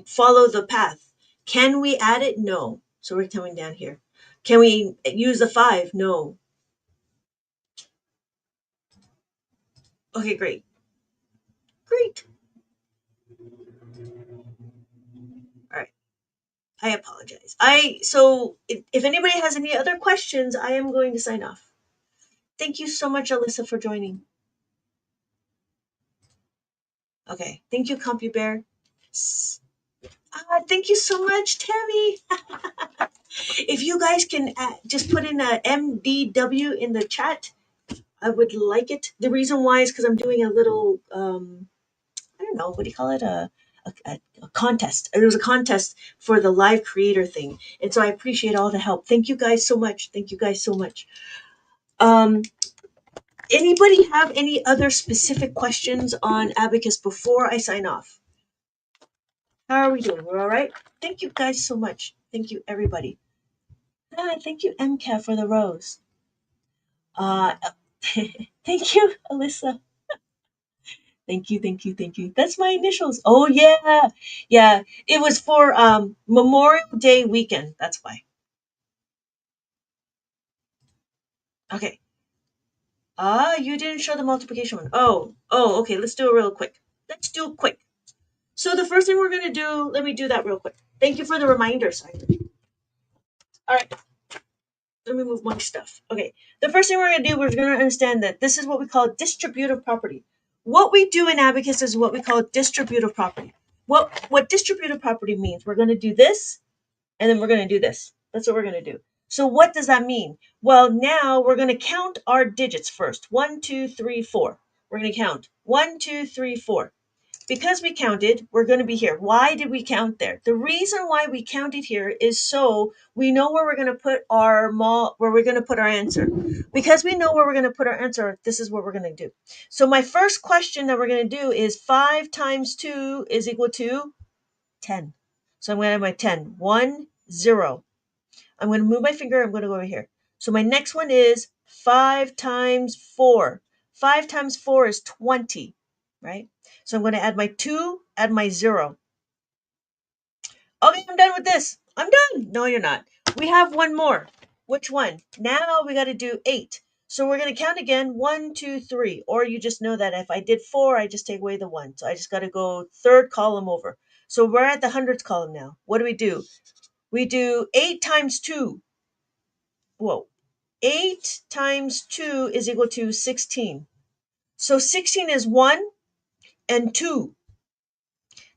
follow the path. Can we add it? No. So we're coming down here. Can we use the 5? No. Okay, great. Great. All right. I apologize. So if anybody has any other questions, I am going to sign off. Thank you so much, Alyssa, for joining. Okay. Thank you, CompuBear. Thank you so much, Tammy. If you guys can just put in a MDW in the chat, I would like it. The reason why is because I'm doing a little, I don't know, what do you call it? A contest. There was a contest for the live creator thing. And so I appreciate all the help. Thank you guys so much. Thank you guys so much. Anybody have any other specific questions on Abacus before I sign off? How are we doing? We're all right? Thank you guys so much. Thank you, everybody. Thank you, MCAT, for the rose. Thank you, Alyssa. Thank you, thank you, thank you. That's my initials. Oh yeah. Yeah. It was for Memorial Day weekend. That's why. Okay. You didn't show the multiplication one. Oh, okay. Let's do it real quick. Let's do it quick. So the first thing we're gonna do, let me do that real quick. Thank you for the reminder, Simon. All right. Let me move my stuff. Okay. The first thing we're gonna do, we're gonna understand that this is what we call distributive property. What we do in Abacus is what we call distributive property. What distributive property means? We're gonna do this, and then we're gonna do this. That's what we're gonna do. So what does that mean? Well, now we're gonna count our digits first. 1, 2, 3, 4. We're gonna count 1, 2, 3, 4. because we counted, we're going to be here. Why did we count there? The reason why we counted here is so we know where we're going to put our answer. Because we know where we're going to put our answer, this is what we're going to do. So my first question that we're going to do is 5 times 2 is equal to 10. So I'm going to have my 10. 1, 0. I'm going to move my finger. I'm going to go over here. So my next one is 5 times 4. 5 times 4 is 20, right? So I'm going to add my 2, add my 0. Okay, I'm done with this. I'm done. No, you're not. We have one more. Which one? Now we got to do 8. So we're going to count again. 1, 2, 3. Or you just know that if I did 4, I just take away the 1. So I just got to go third column over. So we're at the hundreds column now. What do? We do 8 times 2. Whoa. 8 times 2 is equal to 16. So 16 is 1 and 2.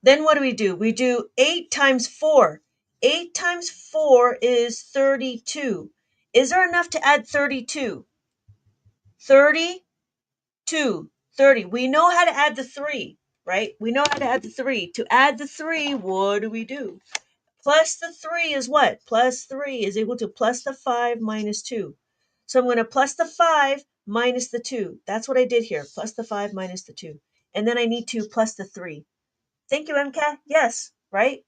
Then what do? We do 8 times 4. 8 times 4 is 32. Is there enough to add 32? 32. 30. We know how to add the 3, right? We know how to add the 3. To add the 3, what do? Plus the 3 is what? Plus 3 is equal to plus the 5 minus 2. So I'm going to plus the 5 minus the 2. That's what I did here. Plus the 5 minus the 2. And then I need to plus the 3. Thank you, MCAT. Yes, right?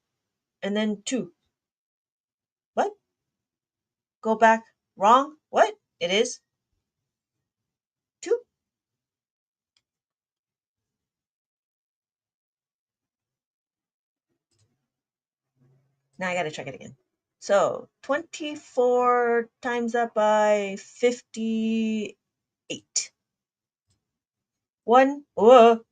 And then 2. What? Go back. Wrong. What? It is 2. Now I got to check it again. So 24 times that by 58. 1. Whoa.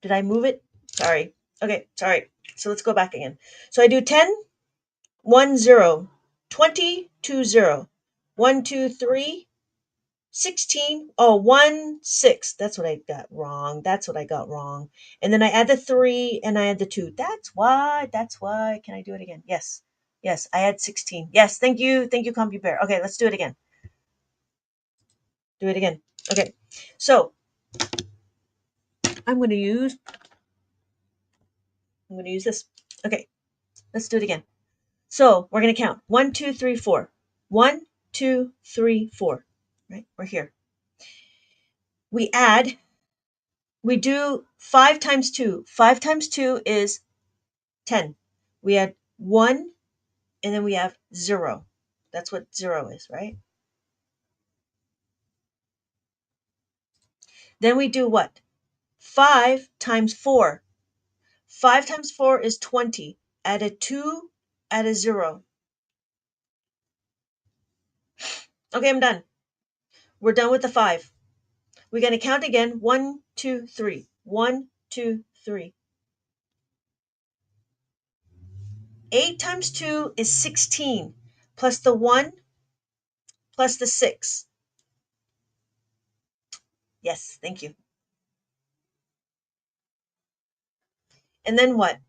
Did I move it? Sorry. Okay, sorry. So let's go back again. So I do 10, 1, 0, 20, 2, 0, 1, 2, 3, 16. Oh, 1, 6. That's what I got wrong. That's what I got wrong. And then I add the 3 and I add the 2. That's why. That's why. Can I do it again? Yes. Yes, I add 16. Yes, thank you. Thank you, CompuBear. Okay, let's do it again. Do it again. Okay. So I'm going to use this. Okay. Let's do it again. So we're going to count 1, 2, 3, 4. 1, 2, 3, 4. Right? We're here. We add, we do 5 times 2. 5 times 2 is 10. We add 1 and then we have 0. That's what 0 is, right? Then we do what? 5 times 4. 5 times 4 is 20. Add a 2, add a 0. Okay, I'm done. We're done with the 5. We're going to count again. 1, 2, 3. 1, 2, 3. 8 times 2 is 16, plus the 1, plus the 6. Yes, thank you. And then what?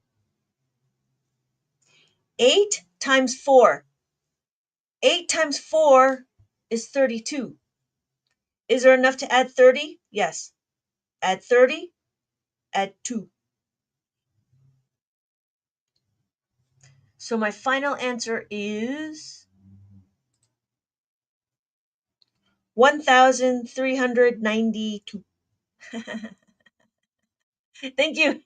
8 times 4. 8 times 4 is 32. Is there enough to add 30? Yes. Add 30, add 2. So my final answer is 1,392. Thank you.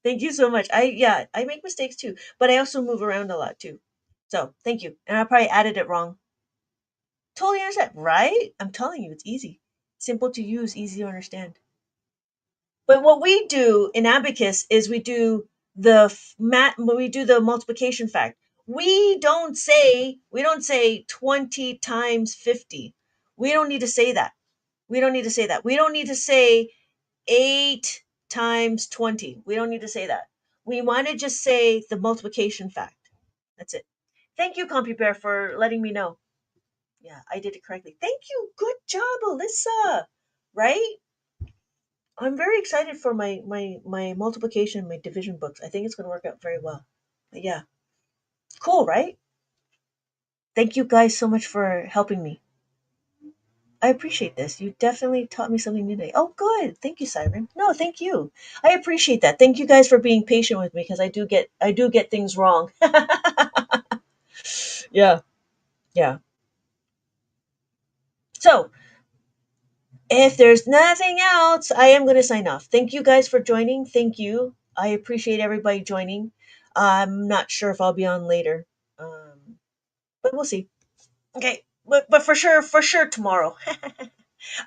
Thank you so much. I make mistakes too, but I also move around a lot too. So thank you. And I probably added it wrong. Totally understand, right? I'm telling you, it's easy. Simple to use, easy to understand. But what we do in abacus is we do the multiplication fact. We don't say 20 times 50. We don't need to say that. We don't need to say that. We don't need to say 8 times 20. We don't need to say that. We want to just say the multiplication fact. That's it. Thank you, CompuBear, for letting me know. Yeah, I did it correctly. Thank you. Good job, Alyssa. Right? I'm very excited for my multiplication, my division books. I think it's going to work out very well. But yeah, cool, right? Thank you guys so much for helping me. I appreciate this. You definitely taught me something new today. Oh, good. Thank you, Siren. No, thank you. I appreciate that. Thank you guys for being patient with me because I do get things wrong. Yeah, yeah. So if there's nothing else, I am going to sign off. Thank you guys for joining. Thank you. I appreciate everybody joining. I'm not sure if I'll be on later, but we'll see. Okay, but for sure tomorrow.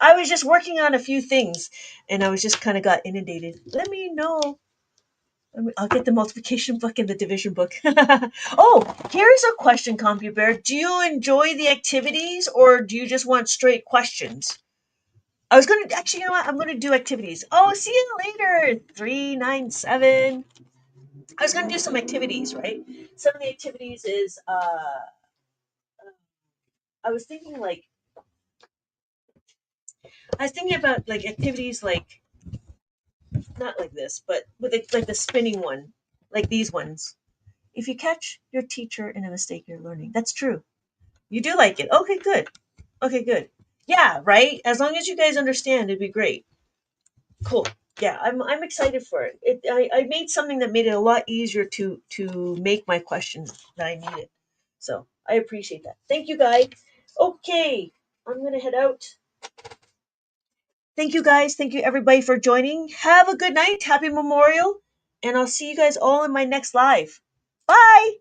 I was just working on a few things, and I was just kind of got inundated. Let me know. I'll get the multiplication book and the division book. Oh, here's a question, CompuBear. Do you enjoy the activities, or do you just want straight questions? I was gonna actually, you know what? I'm gonna do activities. Oh, see you later. 397. I was gonna do some activities, right? Some of the activities is I was thinking like I was thinking about like activities like not like this, but with like the spinning one, like these ones. If you catch your teacher in a mistake, you're learning. That's true. You do like it. Okay, good. Okay, good. Yeah, right. As long as you guys understand, it'd be great. Cool. Yeah, I'm excited for it. I made something that made it a lot easier to make my questions that I needed. So I appreciate that. Thank you, guys. Okay, I'm gonna head out. Thank you, guys. Thank you, everybody, for joining. Have a good night. Happy Memorial, and I'll see you guys all in my next live. Bye.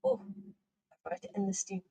Oh, I forgot to end the stream.